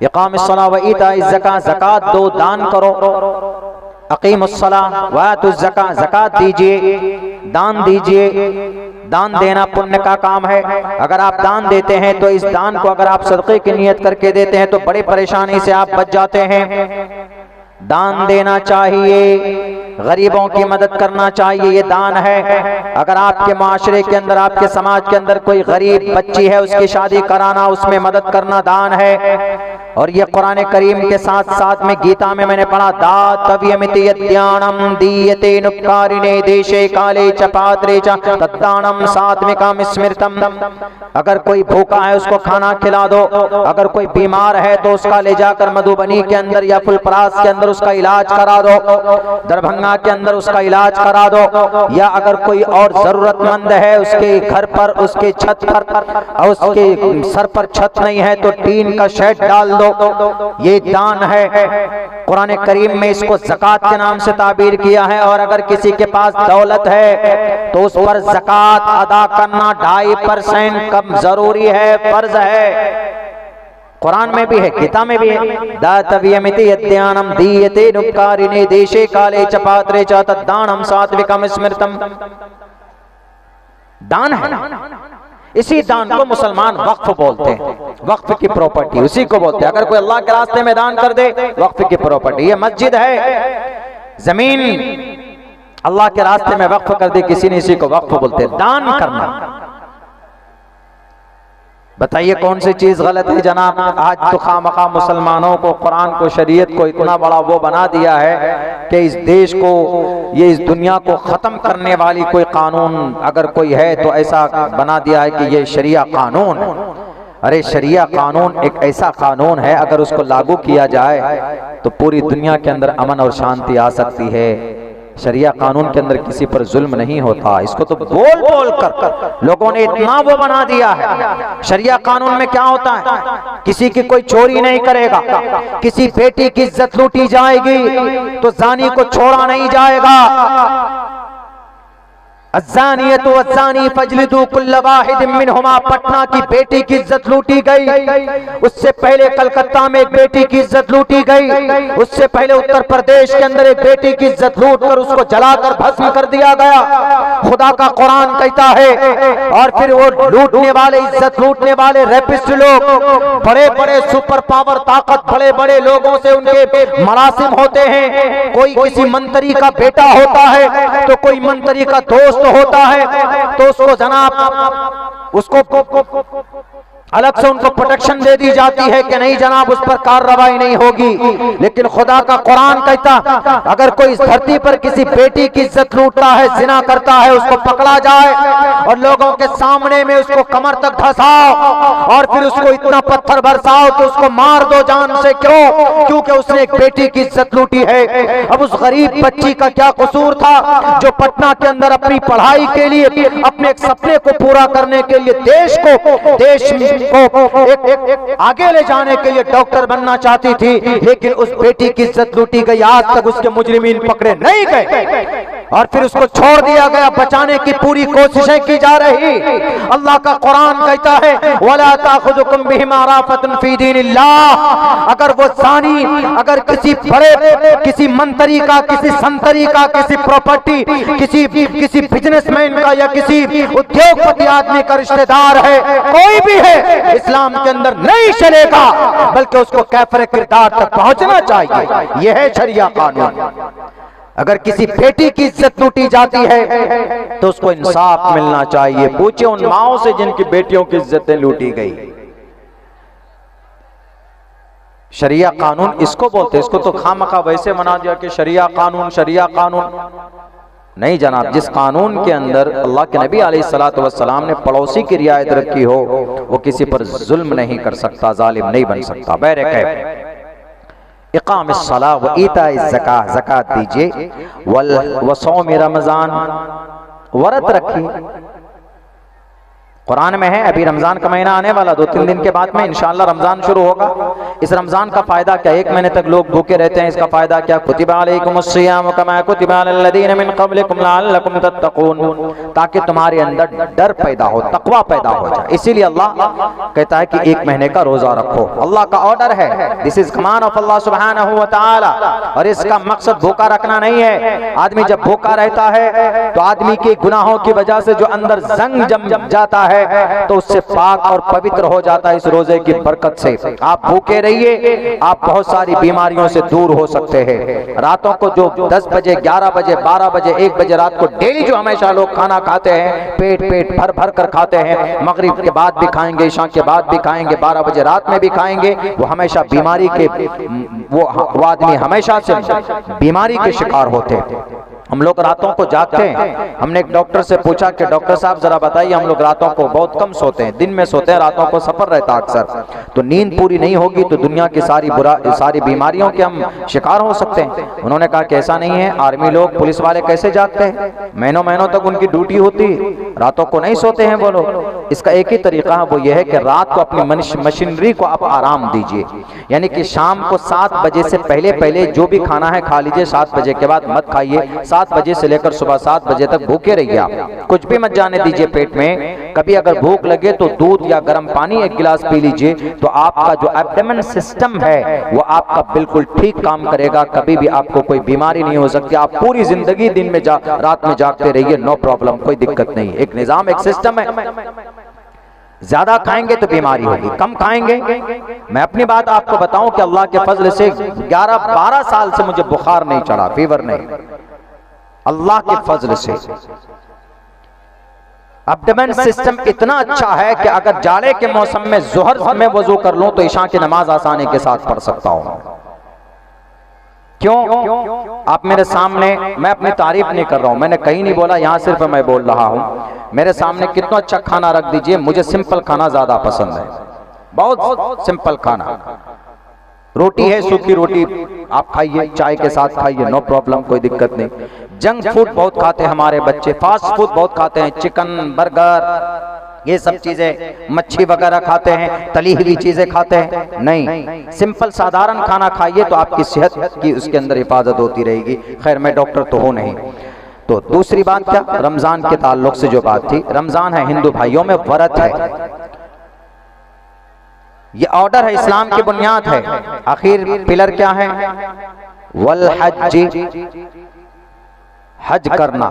इक़ामुस्सलाह व ईताइज़ ज़कात, ज़कात दो, दान करो। अक़ीमुस्सलाह व आतुज़ ज़कात, ज़कात दीजिए, दान दीजिए। दान देना पुण्य का काम है। अगर आप दान देते हैं तो इस दान को अगर आप सदक़े की नियत करके देते हैं तो बड़ी परेशानी से आप बच जाते हैं। दान देना चाहिए, गरीबों की मदद करना चाहिए, ये दान है। अगर आपके माशरे के अंदर, आपके समाज के अंदर कोई गरीब बच्ची है, उसकी शादी कराना, उसमें मदद करना दान है। और ये कुरान करीम के साथ साथ में गीता में मैंने पढ़ा, दातव्यमिति यद्यानम दीयते नुपकारिणे देशे काले च पात्रे च तद्दानम सात्विकम स्मृतम। अगर कोई भूखा है उसको खाना खिला दो, अगर कोई बीमार है तो उसका ले जाकर मधुबनी के अंदर या फुलपरास के अंदर उसका इलाज करा दो, दरभंगा के अंदर उसका इलाज करा दो। या अगर कोई और जरूरतमंद है उसके घर पर, उसके छत पर, उसके सर पर छत नहीं है तो टीन का शेड डाल दो, ये दान है। कुरान करीम में इसको ज़कात के नाम से ताबीर किया है। और अगर किसी के पास दौलत है तो उस पर ज़कात अदा करना 2.5% कम जरूरी है, फर्ज है। कुरान में भी है, गीता में भी है। दातव्यमिति यद्यानम दीयते नुपकारिणे देशे काले च पात्रे च तद्दानम सात्विकम स्मृतम। दान है। इसी दान को मुसलमान वक्फ बोलते हैं, वक्फ की प्रॉपर्टी उसी को बोलते हैं। अगर कोई अल्लाह के रास्ते में दान कर दे, वक्फ की प्रॉपर्टी। ये मस्जिद है, जमीन अल्लाह के रास्ते में वक्फ कर दे किसी ने, इसी को वक्फ बोलते हैं। दान करना बताइए कौन सी चीज गलत है जनाब? आज तो खामखा मुसलमानों को, कुरान को, शरीयत को इतना बड़ा वो बना दिया है कि इस देश को, ये इस दुनिया को खत्म करने वाली कोई कानून अगर कोई है तो ऐसा बना दिया है कि ये शरिया कानून है। अरे शरिया कानून एक ऐसा कानून है, अगर उसको लागू किया जाए तो पूरी दुनिया के अंदर अमन और शांति आ सकती है। शरिया कानून के अंदर किसी पर जुल्म नहीं होता। इसको तो बोल बोल कर लोगों ने इतना वो बना दिया है। शरिया कानून में क्या होता है? किसी की कोई चोरी नहीं करेगा, किसी बेटी की इज्जत लूटी जाएगी तो जानी को छोड़ा नहीं जाएगा। अज़्ज़ानियतु वज़्ज़ानी फजलिदू कुल्ल वाहिदिन मिनहुमा, पटना की बेटी की इज्जत लूटी गई, उससे पहले कलकत्ता में एक बेटी की इज्जत लूटी गई, उससे पहले उत्तर प्रदेश के अंदर एक बेटी की इज्जत लूट कर उसको जलाकर भस्म कर दिया गया। खुदा का कुरान कहता है, और फिर वो लूटने वाले, इज्जत लूटने वाले रेपिस्ट लोग, बड़े बड़े सुपर पावर ताकत, बड़े बड़े लोगों से उनके मरासिम होते हैं। कोई किसी मंत्री का बेटा होता है तो कोई मंत्री का दोस्त होता है, तो उसको जनाब उसको अलग से उनको प्रोटेक्शन दे दी जाती है कि नहीं जनाब उस पर कार्रवाई नहीं होगी। लेकिन खुदा का कुरान कहता, अगर कोई इस धरती पर किसी बेटी की इज्जत लूटता है, जिना करता है, उसको पकड़ा जाए और लोगों के सामने में उसको कमर तक धंसाओ और फिर उसको इतना पत्थर बरसाओ कि उसको मार दो जान से। क्यों? क्योंकि उसने एक बेटी की इज्जत लूटी है। अब उस गरीब बच्ची का क्या कसूर था जो पटना के अंदर अपनी पढ़ाई के लिए, अपने एक सपने को पूरा करने के लिए, देश को एक आगे ले जाने के लिए डॉक्टर बनना चाहती थी, लेकिन उस बेटी की इज्जत लूटी गई। आज तक उसके मुजरिमीन पकड़े नहीं गए और फिर उसको छोड़ दिया गया। बचाने की पूरी कोशिशें की जा रही। अल्लाह का कुरान कहता है, वला ताखुजुकुम बिहिमा राफतुन फी दीनिल्लाह, अगर वो जानी, अगर किसी बड़े, किसी मंत्री का, किसी संतरी का, किसी प्रॉपर्टी, किसी बिजनेसमैन का या किसी उद्योगपति आदमी का रिश्तेदार है, कोई भी है, इस्लाम के अंदर नहीं चलेगा, बल्कि उसको कैफरे किरदार तक पहुंचना चाहिए। यह है शरिया कानून। अगर किसी बेटी की इज्जत लूटी जाती है तो उसको इंसाफ मिलना चाहिए। पूछे उन माओं से जिनकी बेटियों की इज्जतें लूटी गई। शरिया कानून इसको बोलते, इसको तो खामखा वैसे बना दिया कि शरिया कानून, शरिया कानून। नहीं जनाब, जिस कानून के अंदर अल्लाह के नबी अलैहिस्सलातु वस्सलाम ने पड़ोसी की रियायत रखी हो, वो किसी पर जुल्म नहीं कर सकता, जालिम नहीं बन सकता। बहरकैफ इक़ामिस्सलाह व ईताइज़ ज़कात, ज़कात दीजिए, व सौम रमज़ान, व्रत रखिए। कुरान में है, अभी रमजान का महीना आने वाला, 2-3 दिन के बाद में इंशाअल्लाह रमजान शुरू होगा। इस रमजान का फायदा क्या? 1 महीने तक लोग भूखे रहते हैं, इसका फायदा क्या? कुतिबा अलैकुमुस्सियाम कमा कुतिबा अलल्लज़ीना मिन क़ब्लिकुम लअल्लकुम तत्तक़ून, ताकि तुम्हारे अंदर डर पैदा हो, तक़वा पैदा हो जाए। इसीलिए अल्लाह कहता है कि 1 महीने का रोजा रखो। अल्लाह का ऑर्डर है, दिस इज कमांड ऑफ अल्लाह सुब्हानहू व तआला। और इसका मकसद भूखा रखना नहीं है। आदमी जब भूखा रहता है तो आदमी के गुनाहों की वजह से जो अंदर जंग जम जाता है तो उससे पाक और पवित्र हो जाता है इस रोजे की बरकत से। आप भूखे रहिए, आप बहुत सारी बीमारियों से दूर हो सकते हैं। रातों को जो 10 बजे, 11 बजे, 12 बजे, 1 बजे रात को डेली जो हमेशा लोग खाना खाते हैं, पेट भर भर कर खाते हैं, मगरिब के बाद भी खाएंगे, इशा के बाद भी खाएंगे, 12 बजे रात में भी खाएंगे, वो हमेशा बीमारी के, वो आदमी हमेशा से बीमारी के शिकार होते हैं। हम लोग रातों को जागते हैं। हमने एक डॉक्टर से पूछा कि डॉक्टर साहब जरा बताइए, हम लोग रातों को बहुत कम सोते हैं, दिन में सोते हैं, रातों को सफर रहता है अक्सर, तो नींद पूरी नहीं होगी तो दुनिया की सारी बीमारियों के हम शिकार हो सकते हैं। उन्होंने कहा कि ऐसा नहीं है, आर्मी लोग, पुलिस वाले कैसे जागते हैं? महीनों महीनों तक उनकी ड्यूटी होती है, रातों को नहीं सोते हैं वो लोग। इसका एक ही तरीका है, वो ये है कि रात को अपनी मशीनरी को आप आराम दीजिए, यानी कि शाम को 7 बजे से पहले जो भी खाना है खा लीजिए, 7 बजे के बाद मत खाइए। 7 बजे से लेकर सुबह 7 बजे तक भूखे रहिए, आप कुछ भी मत जाने दीजिए पेट में। कभी अगर भूख लगे तो दूध या गर्म पानी 1 गिलास पी लीजिए, तो आपका जो एब्डोमेन सिस्टम है वो आपका बिल्कुल ठीक काम करेगा, कभी भी आपको कोई बीमारी नहीं हो सकती। आप पूरी जिंदगी दिन में रात में जागते रहिए, नो प्रॉब्लम, कोई दिक्कत नहीं। एक निजाम, एक सिस्टम है। ज्यादा खाएंगे तो बीमारी होगी, कम खाएंगे। मैं अपनी बात आपको बताऊं कि अल्लाह के फजल से 11-12 साल से मुझे बुखार नहीं चढ़ा, फीवर नहीं, अल्लाह के फजल से। अब्डोमेन सिस्टम इतना अच्छा है कि अगर जाड़े के मौसम में जोहर में वजू कर लूं तो ईशा की नमाज आसानी के साथ पढ़ सकता हूं। क्यों? आप मेरे सामने, मैं अपनी तारीफ नहीं कर रहा हूं, मैंने कहीं नहीं बोला, यहां सिर्फ मैं बोल रहा हूं। मेरे सामने कितना अच्छा खाना रख दीजिए, मुझे सिंपल खाना ज्यादा पसंद है, बहुत सिंपल खाना। रोटी है, सूखी रोटी आप खाइए, चाय के साथ खाइए, नो प्रॉब्लम, कोई दिक्कत नहीं। जंक फूड बहुत खाते हैं हमारे बच्चे, फास्ट फूड बहुत खाते हैं, चिकन, बर्गर, ये सब चीजें, मच्छी वगैरह खाते हैं, तली हुई चीजें खाते हैं। नहीं, सिंपल साधारण खाना खाइए तो आपकी सेहत की उसके अंदर हिफाजत होती रहेगी। खैर, मैं डॉक्टर तो हूं नहीं। तो दूसरी बात क्या, रमजान के ताल्लुक से जो बात थी, रमजान है, हिंदू भाइयों में व्रत है, ये ऑर्डर है, इस्लाम की बुनियाद है। आखिर पिलर क्या है? वल हज, हज करना,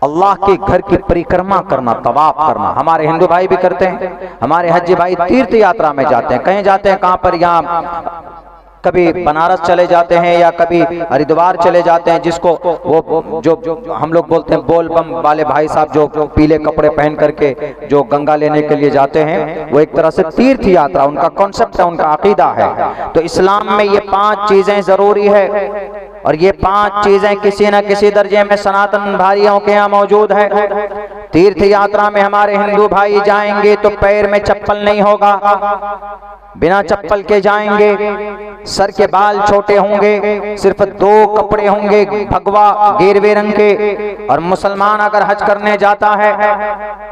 अल्लाह के घर की परिक्रमा करना, तवाफ करना। हमारे हिंदू भाई भी करते हैं, हमारे हज भाई तीर्थ यात्रा में जाते हैं। कहीं जाते हैं, कहां पर? यहाँ कभी बनारस चले जाते हैं या कभी हरिद्वार चले जाते हैं, जिसको वो जो हम लोग बोलते हैं बोल बम वाले भाई साहब, जो पीले कपड़े पहन करके जो गंगा लेने के लिए जाते हैं, वो एक तरह से तीर्थ यात्रा, उनका कॉन्सेप्ट है, उनका अकीदा है। तो इस्लाम में ये 5 चीजें जरूरी है, और ये 5 चीजें किसी न किसी दर्जे में सनातन भाइयों के यहाँ मौजूद है। तीर्थ यात्रा में हमारे हिंदू भाई जाएंगे तो पैर में चप्पल नहीं होगा, बिना चप्पल के जाएंगे, सर के बाल छोटे होंगे, सिर्फ 2 कपड़े होंगे, भगवा गेरवे रंग के। और मुसलमान अगर हज करने जाता है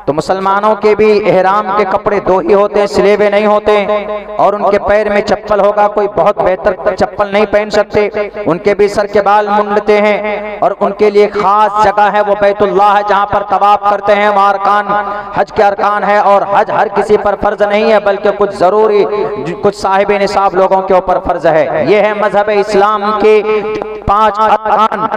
तो मुसलमानों के भी एहराम के कपड़े 2 ही होते हैं, सिलेबे नहीं होते, और उनके पैर में चप्पल होगा, कोई बहुत बेहतर चप्पल नहीं पहन सकते। उनके भी सर के बाल मुंडते हैं, और उनके लिए खास जगह है, वो बैतुल्लाह है, जहां पर तवाफ करते हैं। वहां अरकान, हज के अरकान है, और हज हर किसी पर फर्ज नहीं है, बल्कि कुछ जरूरी, कुछ साहिबे निसाब लोगों के ऊपर फर्ज है। ये है मजहब इस्लाम के 5 अरकान,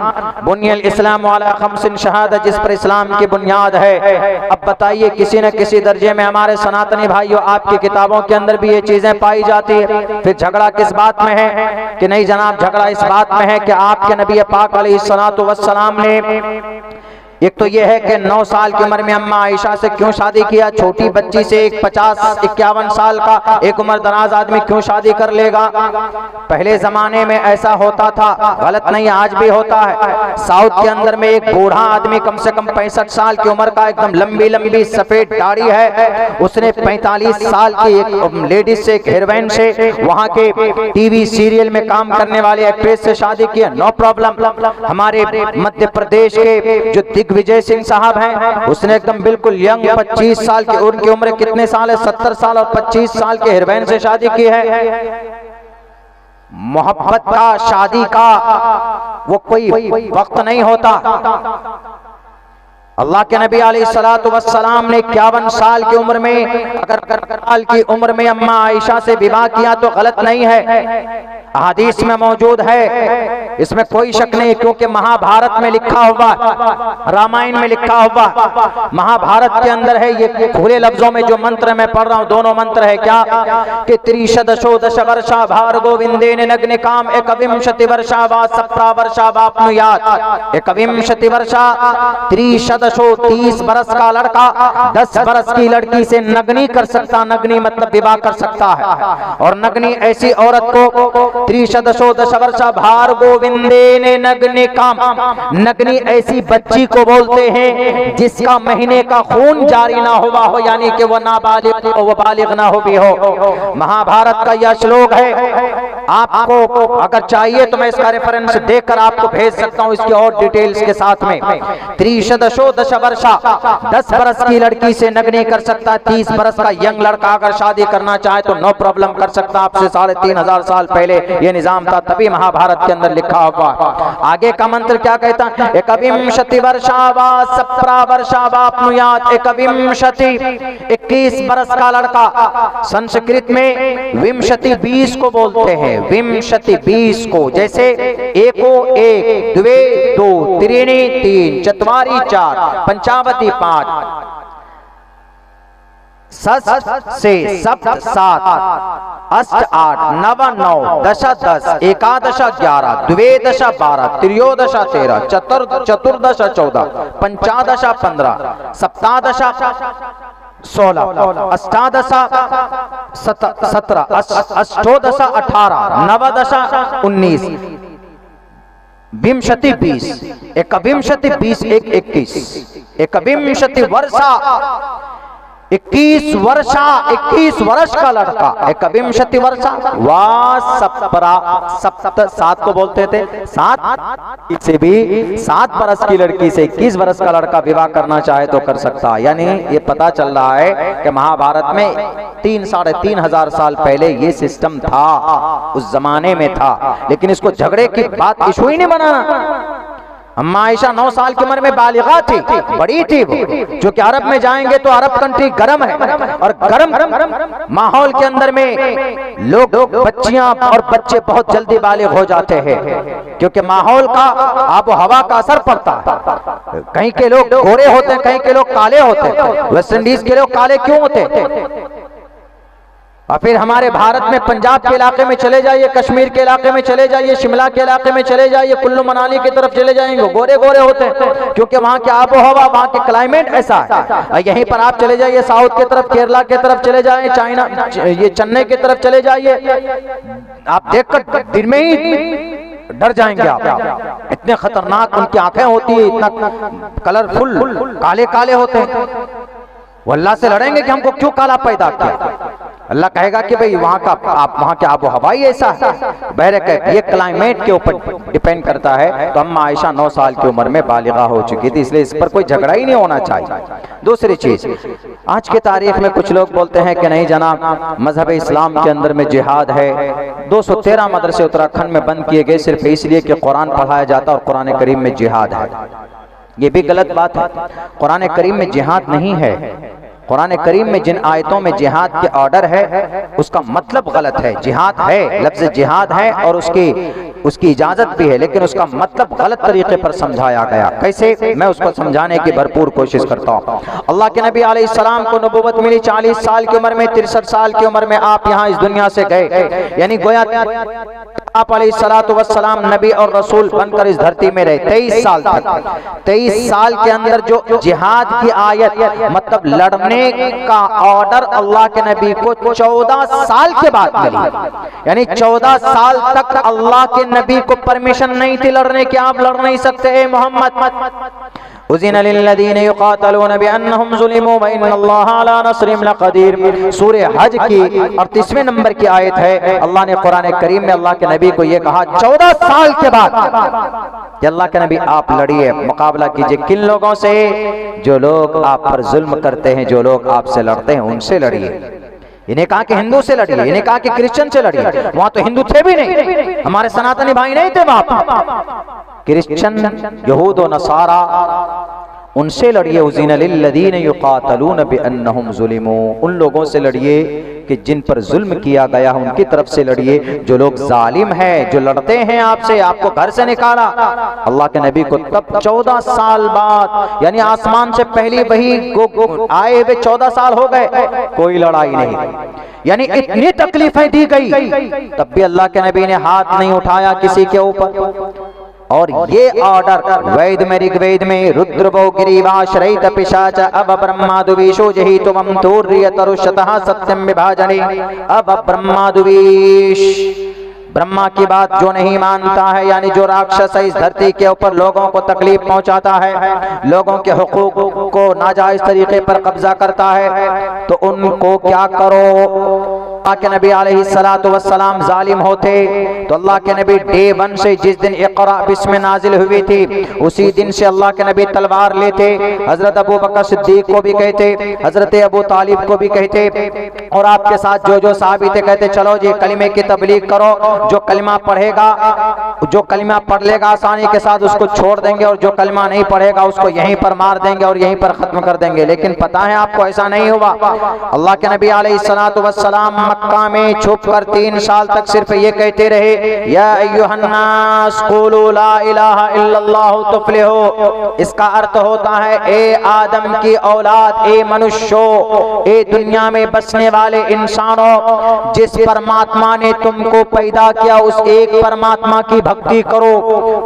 बुनियल इस्लाम वाला खम्सिन शहादत, जिस पर इस्लाम की बुनियाद है। अब बताइए, किसी न किसी दर्जे में हमारे सनातनी भाइयों, आपकी किताबों के अंदर भी ये चीजें पाई जाती है। फिर झगड़ा किस बात में है? कि नहीं जनाब, झगड़ा इस बात में है कि आपके नबी पाक अलैहिस्सलातु वस्सलाम ने, एक तो यह है कि 9 साल की उम्र में अम्मा आयशा से क्यों शादी किया? छोटी बच्ची से एक 50-51 साल का एक उम्र दराज आदमी क्यों शादी कर लेगा? पहले जमाने में ऐसा होता था, गलत नहीं, आज भी होता है। साउथ के अंदर में एक बूढ़ा आदमी, कम से कम 65 साल की उम्र का, एकदम लंबी लंबी सफेद दाढ़ी है, उसने 45 साल की एक लेडीज से, एक हीरोइन से, वहां के टीवी सीरियल में काम करने वाले एक्ट्रेस से शादी किया, नो प्रॉब्लम। हमारे मध्य प्रदेश के जो दिग्विजय सिंह साहब हैं, उसने एकदम बिल्कुल यंग 25 साल की, उनकी उम्र कितने साल है? 70 साल, और 25 साल के हीरोइन से शादी की है। मोहब्बत का, शादी का वो कोई वक्त नहीं होता। अल्लाह के नबी अलैहिस्सलातु वस्सलाम ने 51 साल की उम्र में, अगर साल की उम्र में अम्मा आयशा से विवाह किया तो गलत नहीं है, हदीस में मौजूद है, इसमें कोई शक नहीं। क्योंकि महाभारत में लिखा हुआ, रामायण में लिखा हुआ, महाभारत के अंदर है, ये खुले लफ्जों में जो मंत्र मैं पढ़ रहा हूँ, दोनों मंत्र है क्या? कि त्रिशदशो दश वर्षा भार्गो विंदेन नग्न काम, 21 वर्षा वा 17 वर्षा वाप्नुयात। 21 वर्षा, 30 बरस का लड़का 10 बरस की लड़की से नग्नी कर सकता, नग्नी मतलब विवाह कर सकता है। और नग्नी ऐसी औरत को 30 दश वर्षा भार गोविंदे ने नग्नि काम, नग्नि ऐसी बच्ची को बोलते हैं जिसका महीने का खून जारी ना हुआ हो, यानी कि वो नाबालिग हो, वो बालिग ना हो भी हो। महाभारत का यह श्लोक है। आपको अगर चाहिए तो मैं इसका रेफरेंस देकर आपको भेज सकता हूं, इसकी और डिटेल्स के साथ में। 30 दश वर्षा, 10 बरस की लड़की से नग्नी कर सकता है। 30 बरस का यंग लड़का अगर शादी करना चाहे तो नो प्रॉब्लम कर सकता। आपसे 3500 साल पहले ये निजाम था, तभी महाभारत के अंदर लिखा हुआ। आगे का मंत्र क्या कहता है? 21 वर्षा वा 17 वर्षा वाप्नुयात। 21 बरस का लड़का, संस्कृत में विंशति 20 को बोलते हैं, विंशति 20 को। जैसे एको 1, द्वे 2, त्रीणि 3, चत्वारि 4, पंचावती 5, सस से सप्त 7, अष्ट 8 नव 9 दश 10 एकादश 11 द्वेदश 12 त्रयोदश 13 चतुर्दश 14 पंचादश 15 सप्तादश 16 अष्टादश 17 अष्टोदश 18 नवदश 19 विंशति 20 एकविंशति 20 21 एकविंशति वर्षा 21 वर्षा 21 वर्ष का लड़का एकविंशति वर्षा वा सप्रा सप्त 7 को बोलते थे 7 से भी 7 बरस की लड़की से 21 वर्ष का लड़का विवाह करना चाहे तो कर सकता है। यानी ये पता चल रहा है कि महाभारत में 3-3.5 हजार साल पहले ये सिस्टम था, उस जमाने में था, लेकिन इसको झगड़े की बात इशू ही नहीं बनाना। अम्मा आयशा 9 साल की उम्र में बालिगा थी, बड़ी थी वो, जो कि अरब में जाएंगे तो अरब कंट्री गर्म है और गर्म माहौल के अंदर में लोग बच्चियां और बच्चे बहुत जल्दी बालिग हो जाते हैं, क्योंकि माहौल का आबो हवा का असर पड़ता है। कहीं के लोग गोरे होते हैं, कहीं के लोग काले होते हैं। वेस्ट इंडीज के लोग काले क्यों होते हैं? और फिर हमारे भारत में पंजाब के इलाके में चले जाइए, कश्मीर के इलाके में चले जाइए, शिमला के इलाके में चले जाइए, कुल्लू मनाली की तरफ चले जाएंगे, गोरे गोरे होते हैं, क्योंकि वहाँ की आबो हवा, वहाँ के क्लाइमेट ऐसा है। यहीं पर आप चले जाइए साउथ की तरफ, केरला की तरफ चले जाइए, चाइना ये चेन्नई की तरफ चले जाइए, आप देखकर दिन में ही डर जाएंगे आप, इतने खतरनाक उनकी आंखें होती है, इतना कलरफुल काले काले होते हैं। वो अल्लाह से लड़ेंगे कि हमको क्यों काला पैदा किया। अल्लाह कहेगा कि भाई वहाँ का आप वहाँ के आबो हवा ही ऐसा है। बहरकैफ ये क्लाइमेट के ऊपर डिपेंड करता है। तो अम्मा आयशा 9 साल की उम्र में बालिगा हो चुकी थी, इसलिए इस पर कोई झगड़ा ही नहीं होना चाहिए। दूसरी चीज, आज की तारीख में कुछ लोग बोलते हैं कि नहीं जनाब, मजहब इस्लाम के अंदर में जिहाद है। 213 मदरसे उत्तराखंड में बंद किए गए सिर्फ इसलिए कि कुरान पढ़ाया जाता और कुरान करीम में जिहाद है। ये भी गलत बात है। कुरान करीम में जिहाद नहीं है। कुरान करीम में जिन आयतों में जिहाद के ऑर्डर है उसका मतलब गलत है। जिहाद है, लफ्ज जिहाद है और उसकी इजाजत भी है, लेकिन उसका मतलब गलत तरीके पर समझाया गया। कैसे, मैं उसको समझाने की भरपूर कोशिश करता हूँ। अल्लाह के नबी अलैहिस्सलाम को नबूवत मिली 40 साल की उम्र में, 63 साल की उम्र में आप यहाँ इस दुनिया से गए, यानी गोया आप अलैहिस्सलातु वस्सलाम नबी और रसूल बनकर इस धरती में रहे 23 साल तक। 23 साल के अंदर जो जिहाद की आयत मतलब लड़ने का ऑर्डर अल्लाह के नबी को 14 साल के बाद मिली, यानी 14 साल तक अल्लाह के नबी को परमिशन नहीं थी लड़ने की, आप लड़ नहीं सकते ए मोहम्मद। उज़िना लिल्लज़ीना युक़ातलूना बिअन्नहुम ज़ुलिमू व इन्नल्लाहा अला नस्रिहिम लक़दीर। सूरह हज की 38वें नंबर की आयत है। अल्लाह ने कुरान करीम में अल्लाह के नबी को यह कहा 14 साल के बाद कि अल्लाह के नबी आप लड़िए, मुकाबला कीजिए। किन लोगों से? जो लोग आप पर जुल्म करते हैं, जो लोग आपसे लड़ते हैं, उनसे लड़िए। इन्हें कहा कि हिंदू से लड़िए, इन्हें कहा कि क्रिश्चियन से लड़िए। वहां तो हिंदू थे भी नहीं, हमारे सनातनी भाई नहीं थे वहां। क्रिश्चियन, यहूद और नसारा, उनसे लड़िए। उज़िना लिल्लज़ीना युक़ातलूना बिअन्नहुम ज़ुलिमू, उन लोगों से लड़िए कि जिन पर जुल्म किया गया है, उनकी तरफ से लड़िए। जो लोग जालिम हैं, जो लड़ते हैं आपसे, आपको घर से निकाला, अल्लाह के नबी को तब 14 साल बाद, यानी आसमान से पहली वही आए हुए 14 साल हो गए, कोई लड़ाई नहीं, यानी इतनी तकलीफें दी गई, तब भी अल्लाह के नबी ने हाथ नहीं उठाया किसी के ऊपर। और ये ऑर्डर वैद में, ऋग्वेद में रुद्रवो गिरीवाश्रयित पिशाच अब ब्रह्मादुवीशो जहि तुवम तूर्यतरुषतः सत्यम विभाजने। अब ब्रह्मादुवीश, ब्रह्मा की बात जो नहीं मानता है, यानी जो राक्षस है इस धरती के ऊपर लोगों को तकलीफ पहुंचाता है, लोगों के हुकूक को नाजायज तरीके पर कब्जा करता है, तो उनको क्या करो। अल्लाह के नबी अलैहिस्सलातु वस्सलाम जालिम होते तो अल्लाह के नबी डे 1 से जिस दिन इक़रा बिस्म नाजिल हुई थी, उसी दिन से अल्लाह के नबी तलवार लेते। हजरत अबू बकर सिद्दीक को भी कहते, हजरत अबू तालिब को भी कहते, और आपके साथ जो जो साहबी थे कहते चलो जी कलिमे की तबलीग करो, जो कलिमा पढ़ेगा, जो कलिमा पढ़ लेगा आसानी के साथ उसको छोड़ देंगे, और जो कलिमा नहीं पढ़ेगा उसको यहीं पर मार देंगे और यहीं पर खत्म कर देंगे। लेकिन पता है आपको ऐसा नहीं हुआ। अल्लाह के नबी अलैहिस्सलातु वस्सलाम मक्का में छुपकर 3 साल तक सिर्फ ये कहते रहे, या अय्युहन्नास क़ूलू ला इलाहा इल्लल्लाह तुफ्लिहू। इसका अर्थ होता है, ए आदम की औलाद, ए मनुष्यों, ए दुनिया में बसने वाले इंसानों, जिस परमात्मा ने तुमको पैदा किया उस एक परमात्मा की भक्ति करो।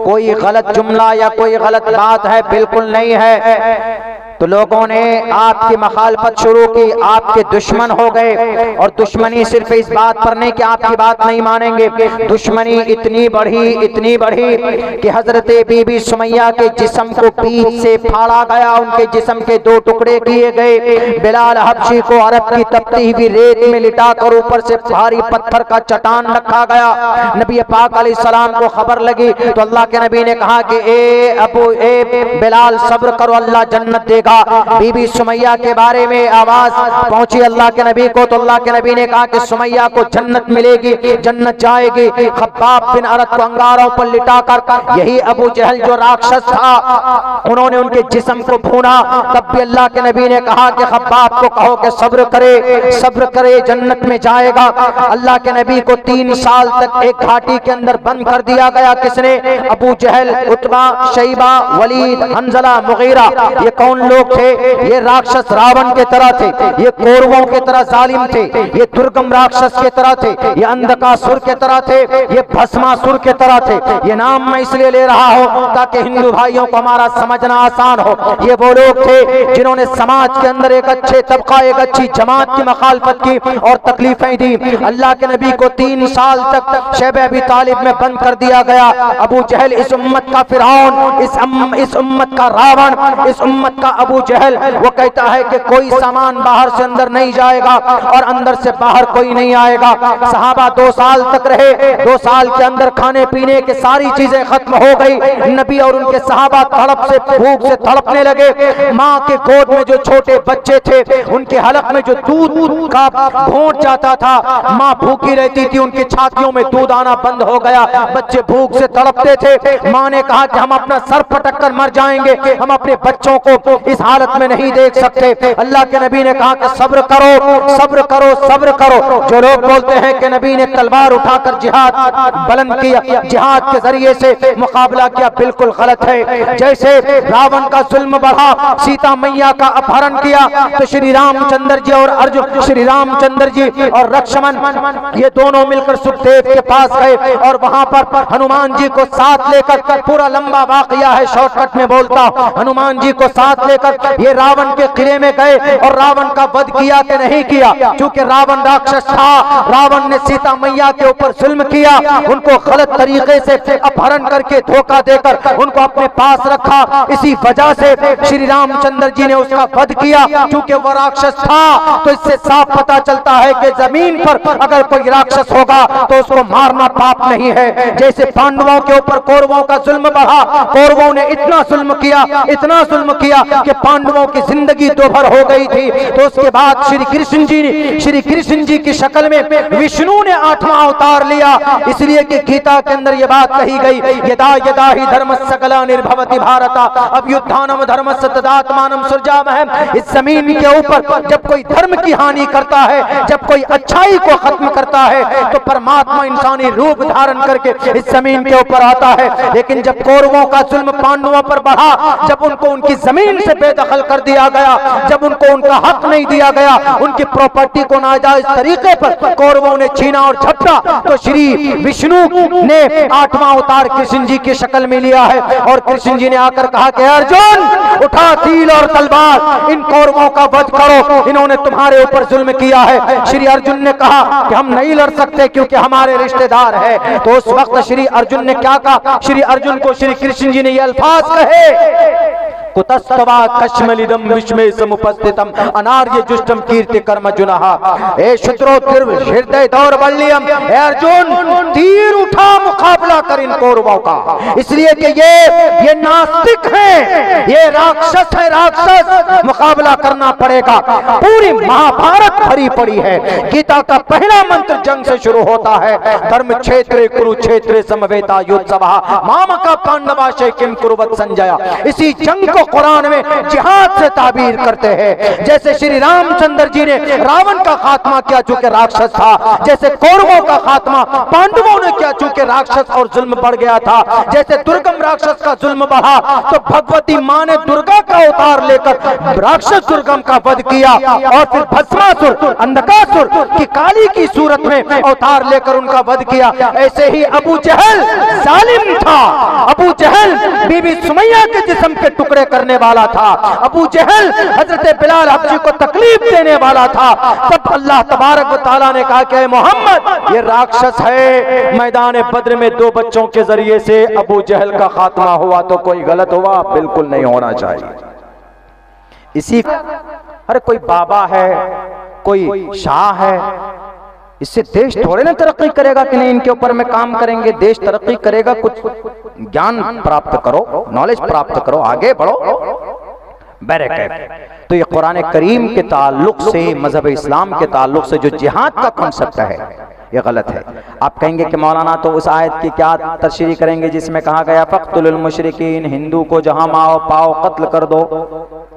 कोई गलत जुमला या कोई गलत बात है? बिल्कुल नहीं है। तो लोगों ने आपकी मखालफत शुरू की, आपके दुश्मन हो गए। और दुश्मनी सिर्फ इस बात पर नहीं कि आपकी बात नहीं मानेंगे, दुश्मनी इतनी बढ़ी कि हजरत बीबी सुमैया के जिस्म को पीठ से फाड़ा गया, उनके जिस्म के 2 टुकड़े किए गए। बिलाल हबशी को अरब की तपती हुई रेत में लिटाकर ऊपर से भारी पत्थर का चट्टान रखा गया। नबी पाक अलैहिस्सलाम को खबर लगी तो अल्लाह के नबी ने कहा कि ए बिलाल सब्र करो, अल्लाह जन्नत देगा। बीबी सुमैया के बारे में आवाज पहुंची अल्लाह के नबी को, तो अल्लाह के नबी ने कहा कि सुमैया को जन्नत मिलेगी, जन्नत जाएगी। खब्बाब बिन अरत को अंगारों पर लिटाकर, यही अबू जहल जो राक्षस था, उन्होंने उनके जिस्म को भूना। तब भी अल्लाह के नबी ने कहा कि खब्बाब को कहो कि सब्र करे, जन्नत में जाएगा। अल्लाह के नबी को 3 साल तक एक घाटी के अंदर बंद कर दिया गया। किसने? अबू जहल, उतबा, शैबा, वलीद, हंजला, मुगीरा। ये कौन लोग थे? ये राक्षस रावण के तरह थे, ये कौरवों के तरह जालिम थे, ये दुर्गम राक्षस के तरह थे, ये अंधकासुर के तरह थे, ये भस्मासुर के तरह थे। ये नाम मैं इसलिए ले रहा हूं ताकि हिंदू भाइयों को हमारा समझना आसान हो। ये वो लोग थे जिन्होंने समाज के अंदर एक अच्छे तबका, एक अच्छी जमात की मखालफत की और तकलीफें दी। अल्लाह के नबी को 3 साल तक शैबे अबी तालिब में बंद कर दिया गया। अबू जहल इस उम्मत का फिरौन, इस उम्मत का रावण, इस उम्मत का अबू जहल, वो कहता है कि कोई सामान बाहर से अंदर नहीं जाएगा और अंदर से बाहर कोई नहीं आएगा। सहाबा 2 साल तक रहे, 2 साल के अंदर खाने पीने की सारी चीजें खत्म हो गई। नबी और उनके सहाबा तड़प से, भूख से तड़पने लगे। माँ के गोद में जो छोटे बच्चे थे, उनके हलक में जो दूध का घोंट जाता था, माँ भूखी रहती थी, उनकी छातियों में दूध आना बंद हो गया, बच्चे भूख से तड़पते थे। माँ ने कहा कि हम अपना सर पटक कर मर जाएंगे, हम अपने बच्चों को इस हालत में नहीं देख सकते। अल्लाह के नबी ने कहा कि सब्र करो, सब्र करो, सब्र करो। जो लोग बोलते हैं कि नबी ने तलवार उठाकर जिहाद बुलंद किया, जिहाद के जरिए से मुकाबला किया, बिल्कुल गलत है। जैसे रावण का जुल्म बढ़ा, सीता मैया का अपहरण किया, तो श्री रामचंद्र जी और अर्जुन, श्री रामचंद्र जी और लक्ष्मण, ये दोनों मिलकर सुखदेव के पास गए और वहां पर हनुमान जी को साथ लेकर, पूरा लंबा वाकया है, शॉर्टकट में बोलता हूं, हनुमान जी को साथ लेकर ये रावण के किले में गए और रावण का वध किया कि नहीं किया? क्योंकि रावण राक्षस था, रावण ने सीता मैया के ऊपर जुल्म किया, उनको गलत तरीके से अपहरण करके, धोखा देकर उनको अपने पास रखा। इसी वजह से श्री रामचंद्र जी ने उसका वध किया, क्योंकि वह राक्षस था। तो इससे साफ पता चलता है कि जमीन पर अगर कोई राक्षस होगा तो उसको मारना पाप नहीं है। जैसे पांडवों के ऊपर कौरवों का जुल्म बढ़ा, कौरवों ने इतना जुल्म किया, इतना जुल्म किया कि पांडवों की जिंदगी दोभर हो गई थी। तो उसके बाद श्री कृष्ण जी की शक्ल में विष्णु ने 8वां अवतार लिया। इसलिए कि गीता के अंदर यह बात कही गई, यदा यदा ही धर्मस्य ग्लानिर्भवति भारत अभ्युत्थानम धर्मस्य तदात्मानं सृजामहे। इस जमीन के ऊपर जब कोई धर्म की हानि करता है, जब कोई अच्छाई को खत्म करता है, तो परमात्मा इंसानी रूप धारण करके इस जमीन के ऊपर आता है। लेकिन जब कौरवों का जुल्म पांडवों पर बढ़ा, जब उनको उनकी जमीन से बेदखल कर दिया गया, जब उनको उनका हक नहीं दिया गया, उनकी प्रॉपर्टी को नाजायज तरीके पर कौरवों ने छीना और झपटा, तो श्री विष्णु ने 8वां अवतार कृष्ण जी की शक्ल में लिया है। और कृष्ण जी ने आकर कहा कि अर्जुन, उठा तीर और तलवार, इन कौरवों का वध करो, इन्होंने तुम्हारे ऊपर जुल्म किया है। श्री अर्जुन ने कहा कि हम नहीं लड़ सकते क्योंकि हमारे रिश्तेदार है। तो उस वक्त श्री अर्जुन ने क्या कहा? श्री अर्जुन को श्री कृष्ण जी ने ये अल्फाज कहे, कुतस्तवा कश्मलिदम विस्मय समुपस्थितम अनार्य जुष्टम कीर्ति कर्म जुनः। ए शत्रो हृदय दौर्बल्यम, ए अर्जुन तीर उठा, मुकाबला कर इन कौरवों का। इसलिए कि ये नास्तिक हैं, ये राक्षस है, राक्षस, मुकाबला करना पड़ेगा। पूरी महाभारत भरी पड़ी है। गीता का पहला मंत्र जंग से शुरू होता है, धर्म क्षेत्रे कुरुक्षेत्रे समवेता युद्धसभा मामका पांडवाशय किम कुरुवत संजय। इसी जंग को को कुरान में जिहाद से ताबीर करते हैं। जैसे श्री रामचंद्र जी ने रावण का खात्मा किया चूंकि राक्षस था, जैसे कौरवों का खात्मा पांडवों ने किया चूंकि राक्षस और जुल्म बढ़ गया था, जैसे दुर्गम राक्षस का जुल्म बढ़ा तो भगवती मां ने दुर्गा का अवतार लेकर राक्षस दुर्गम का वध किया और फिर भस्मासुर अंधकासुर की काली की सूरत में अवतार लेकर उनका वध किया। ऐसे ही अबू जहल जालिम था, अबू जहल बीबी सुमैया के जिस्म के टुकड़े करने वाला था, अबू जहल हजरत बिलाल हबशी को तकलीफ देने वाला था। तब अल्लाह तबारक व तआला ने कहा कि मोहम्मद ये राक्षस है। मैदान बद्र में 2 बच्चों के जरिए से अबू जहल का खात्मा हुआ तो कोई गलत हुआ? बिल्कुल नहीं होना चाहिए। इसी अरे कोई बाबा है, कोई शाह है, इससे देश थोड़े ना तरक्की करेगा कि नहीं इनके ऊपर में काम करेंगे देश तरक्की करेगा। कुछ ज्ञान प्राप्त करो, नॉलेज प्राप्त करो, आगे बढ़ो। तो ये कुरान करीम के ताल्लुक से, मजहब इस्लाम के ताल्लुक से जो जिहाद का कॉन्सेप्ट है ये गलत है। आप कहेंगे कि मौलाना तो उस आयत की क्या तशरीह करेंगे जिसमें कहा गया फ़क़्तुलुल मुशरिकीन, हिंदू को जहां माओ पाओ कत्ल कर दो।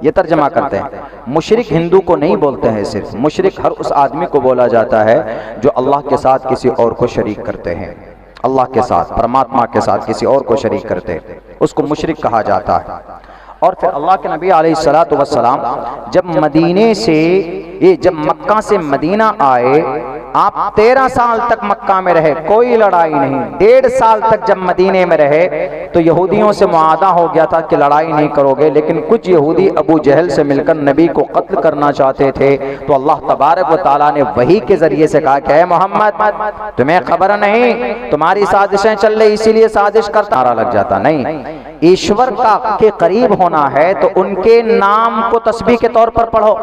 ये तर्जमा करते हैं। मुशरिक हिंदू को नहीं बोलते हैं, सिर्फ मुशरिक हर उस आदमी को बोला जाता है जो अल्लाह के साथ किसी और को शरीक करते हैं, अल्लाह के साथ परमात्मा के साथ किसी और को शरीक करते हैं, उसको मुशरिक कहा जाता है। और फिर अल्लाह के नबी अलैहिस्सलातु वस्सलाम जब मदीने से जब मक्का से मदीना आए, आप 13 साल तक मक्का में रहे, कोई लड़ाई नहीं। 1.5 साल तक जब मदीने में रहे तो यहूदियों से मुआदा हो गया था कि लड़ाई नहीं करोगे, लेकिन कुछ यहूदी अबू जहल से मिलकर नबी को कत्ल करना चाहते थे। तो अल्लाह तबारक व तआला ने वही के जरिए से कहा कि मोहम्मद तुम्हें खबर नहीं, तुम्हारी साजिशें चल रही इसीलिए साजिश करता लग जाता। नहीं, ईश्वर का के करीब होना है तो उनके नाम को तस्बीह के तौर पर पढ़ो।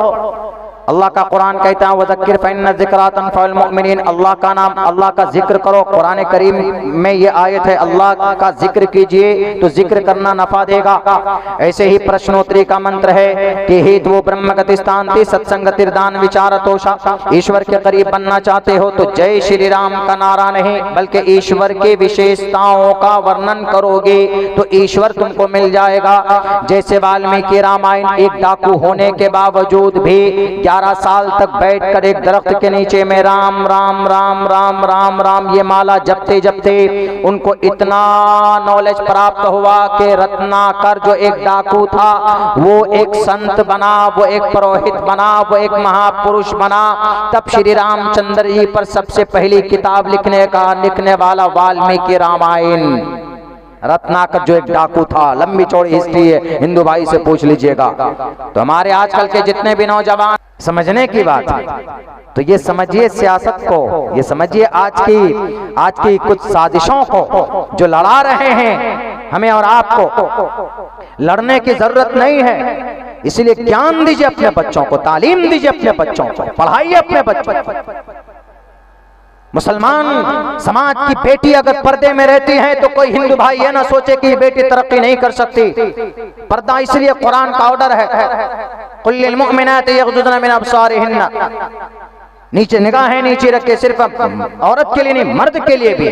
अल्लाह का कुरान कहता है वज़क्किर फ़इन्न ज़िक्रा तनफ़उल मुमिनीन, अल्लाह का नाम, अल्लाह का जिक्र करो। कुरान करीम में ये आयत है अल्लाह का जिक्र कीजिए तो जिक्र करना नफा देगा। ऐसे ही प्रश्नोत्तरी का मंत्र है कि हे वो ब्रह्म गतिस्तान्ति सत्संगतिर्दान विचारतोषा, ईश्वर के करीब बनना चाहते हो तो जय श्री राम का नारा नहीं बल्कि ईश्वर के विशेषताओं का वर्णन करोगे तो ईश्वर तुमको मिल जाएगा। जैसे वाल्मीकि रामायण एक डाकू होने के बावजूद भी 11 साल तक बैठकर एक दरख्त के नीचे में राम राम राम राम राम राम ये माला जपते जपते उनको इतना नॉलेज प्राप्त हुआ कि रत्नाकर जो एक डाकू था वो एक संत बना, वो एक पुरोहित बना, वो एक महापुरुष बना। तब श्री रामचंद्र जी पर सबसे पहली किताब लिखने वाला वाल्मीकि रामायण। रत्नाकर जो एक डाकू था, लंबी चौड़ी हिस्ट्री है, हिंदू भाई से पूछ लीजिएगा। तो हमारे आजकल के जितने भी नौजवान समझने की बात है, तो ये समझिए सियासत को, ये समझिए आज की कुछ साजिशों को जो लड़ा रहे हैं हमें और आपको। लड़ने की जरूरत नहीं है, इसलिए ज्ञान दीजिए अपने बच्चों को, तालीम दीजिए अपने बच्चों को, पढ़ाइए अपने बच्चों को। मुसलमान समाज की बेटी अगर पर्दे में रहती है तो कोई हिंदू भाई ये ना सोचे कि बेटी तरक्की नहीं कर सकती। पर्दा इसलिए कुरान का ऑर्डर है, कुल लिल मुमिनाति यग़ुज़्ज़ुना मिन अब्सारिहिन्ना, नीचे निगाहें नीचे रखे, सिर्फ औरत के लिए नहीं मर्द के लिए भी।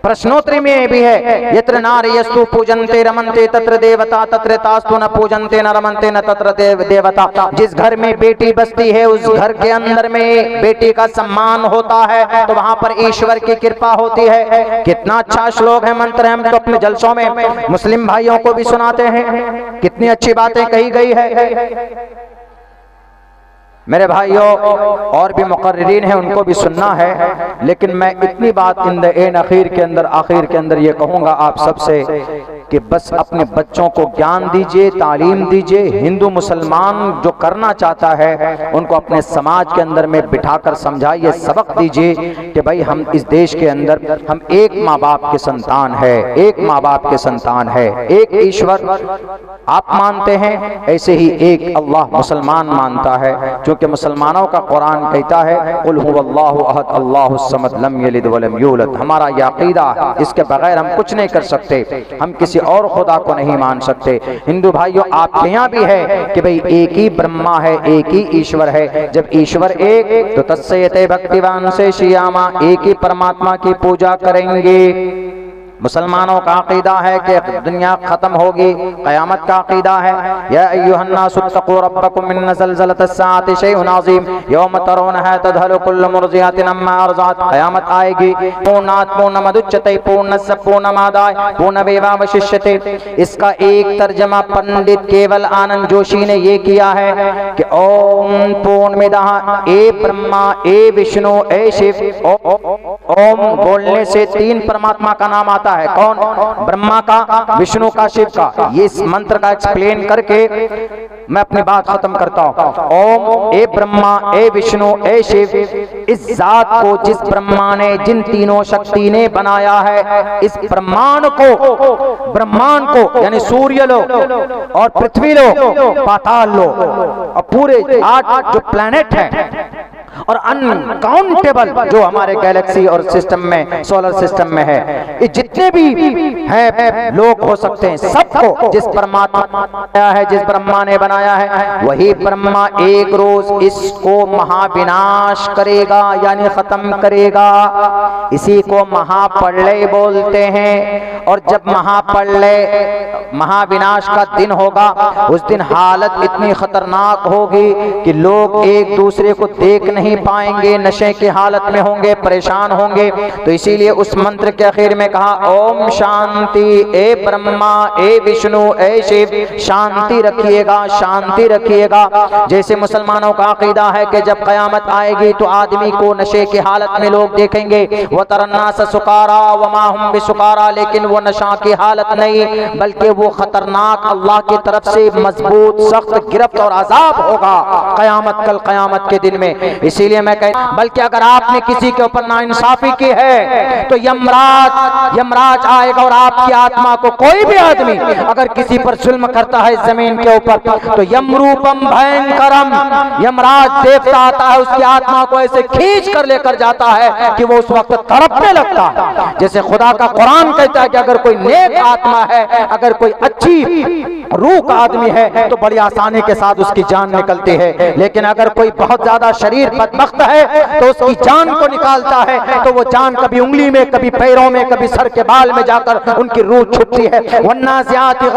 प्रश्नोत्तरी में भी है यत्र नार्यस्तु पूजन्ते रमन्ते तत्र देवता तत्र तास्तु न पूजन्ते न रमन्ते न तत्र देवता। जिस घर में बेटी बसती है उस घर के अंदर में बेटी का सम्मान होता है तो वहां पर ईश्वर की कृपा होती है। कितना अच्छा श्लोक है, मंत्र है, हम तो अपने जलसों में मुस्लिम भाइयों को भी सुनाते हैं, कितनी अच्छी बातें कही गई है। मेरे भाइयों और भी मुकर्रिरीन हैं, उनको भी सुनना है, लेकिन मैं इतनी बात इन द एंड आखिर के अंदर ये कहूँगा आप सबसे कि बस अपने बच्चों को ज्ञान दीजिए, तालीम दीजिए। हिंदू मुसलमान जो करना चाहता है उनको अपने समाज के अंदर में बिठाकर समझाइए, सबक दीजिए कि भाई हम इस देश के अंदर हम एक माँ बाप के संतान है, एक माँ बाप के संतान है, एक ईश्वर आप मानते हैं ऐसे ही एक अल्लाह मुसलमान मानता है। क्योंकि मुसलमानों का कुरान कहता है कुल हुवल्लाहु अहद अल्लाहुस समद लम यलिद वलम यूलद। हमारा यह अकीदा है, इसके बगैर हम कुछ नहीं कर सकते, हम किसी और खुदा को नहीं मान सकते। हिंदू भाइयों आपके यहाँ भी है कि भाई एक ही ब्रह्मा है, एक ही ईश्वर है। जब ईश्वर एक तो तस्सयते भक्तिवान से श्यामा, एक ही परमात्मा की पूजा करेंगे। मुसलमानों का अकीदा है कि दुनिया खत्म होगी, क़यामत का अकीदा है। या अय्युहन्नासु इत्तक़ू रब्बकुम इन्न ज़लज़लतस्साअति शैउन अज़ीम यौम तरौनहा तज़हलु कुल्लु मुर्ज़िअतिन अम्मा अर्ज़अत। क़यामत आएगी, पूर्णात् पूर्णमुदच्यते पूर्णस्य पूर्णमादाय पूर्णमेवावशिष्यते। इसका एक तर्जमा पंडित केवल आनंद जोशी ने ये किया है कि ओम पूर्णमिदः ए ब्रह्मा ए विष्णु ए शिव। ओम बोलने से तीन परमात्मा का नाम आता है, कौन? ब्रह्मा का, विष्णु का, शिव का। ये इस मंत्र का एक्सप्लेन करके मैं अपनी बात खत्म करता हूं। ओम ए ब्रह्मा ए विष्णु ए शिव, इस जात को जिस ब्रह्मा ने, जिन तीनों शक्ति ने बनाया है, इस ब्रह्मांड को यानी सूर्य लो और पृथ्वी लो, पाताल लो और पूरे 8 जो प्लैनेट हैं और अनकाउंटेबल जो हमारे गैलेक्सी और सिस्टम में, सोलर सिस्टम में है, ये जितने भी हैं लोग हो सकते हैं, सबको जिस परमात्मा है, जिस ब्रह्मा ने बनाया है, वही ब्रह्मा एक रोज इसको महाविनाश करेगा यानी खत्म करेगा। इसी को महाप्रलय बोलते हैं। और जब महाप्रलय, महाविनाश का दिन होगा, उस दिन हालत इतनी खतरनाक होगी कि लोग एक दूसरे को देख नहीं पाएंगे, नशे की हालत में होंगे, परेशान होंगे। तो इसीलिए उस मंत्र के आखिर में कहा ओम शांति ए ब्रह्मा ए विष्णु ए शिव, शांति रखिएगा, शांति रखिएगा। जैसे मुसलमानों का अकीदा है कि जब क़यामत आएगी तो आदमी को नशे की हालत में लोग देखेंगे, व तरन्नास सुकारा व मा हुम बिसुकारा, लेकिन वो नशा की हालत नहीं, बल्कि वो खतरनाक अल्लाह की तरफ से मजबूत सख्त गिरफ्त और अजाब होगा क़यामत, कल क़यामत के दिन में। इसीलिए मैं कहता, बल्कि अगर आपने किसी के ऊपर नाइंसाफी की है तो यमराज आएगा और आपकी आत्मा को, कोई भी आदमी अगर किसी पर जुल्म करता है जमीन के ऊपर, तो यमरूपम भयंकरम, यमराज देवता आता है, उसकी आत्मा को ऐसे खींच कर लेकर जाता है कि वो उस वक्त तड़पने लगता है। जैसे खुदा का कुरान कहता है कि अगर कोई नेक आत्मा है, अगर कोई अच्छी रूह का आदमी है, तो बड़ी आसानी के साथ उसकी जान निकलती है। लेकिन अगर कोई बहुत ज्यादा शरीर बदबख्त है तो उसकी जान को निकालता है, तो वो जान कभी उंगली में, कभी पैरों में, कभी सर के बाल में जाकर उनकी रूह छुपती है। वन्नाज़ियाति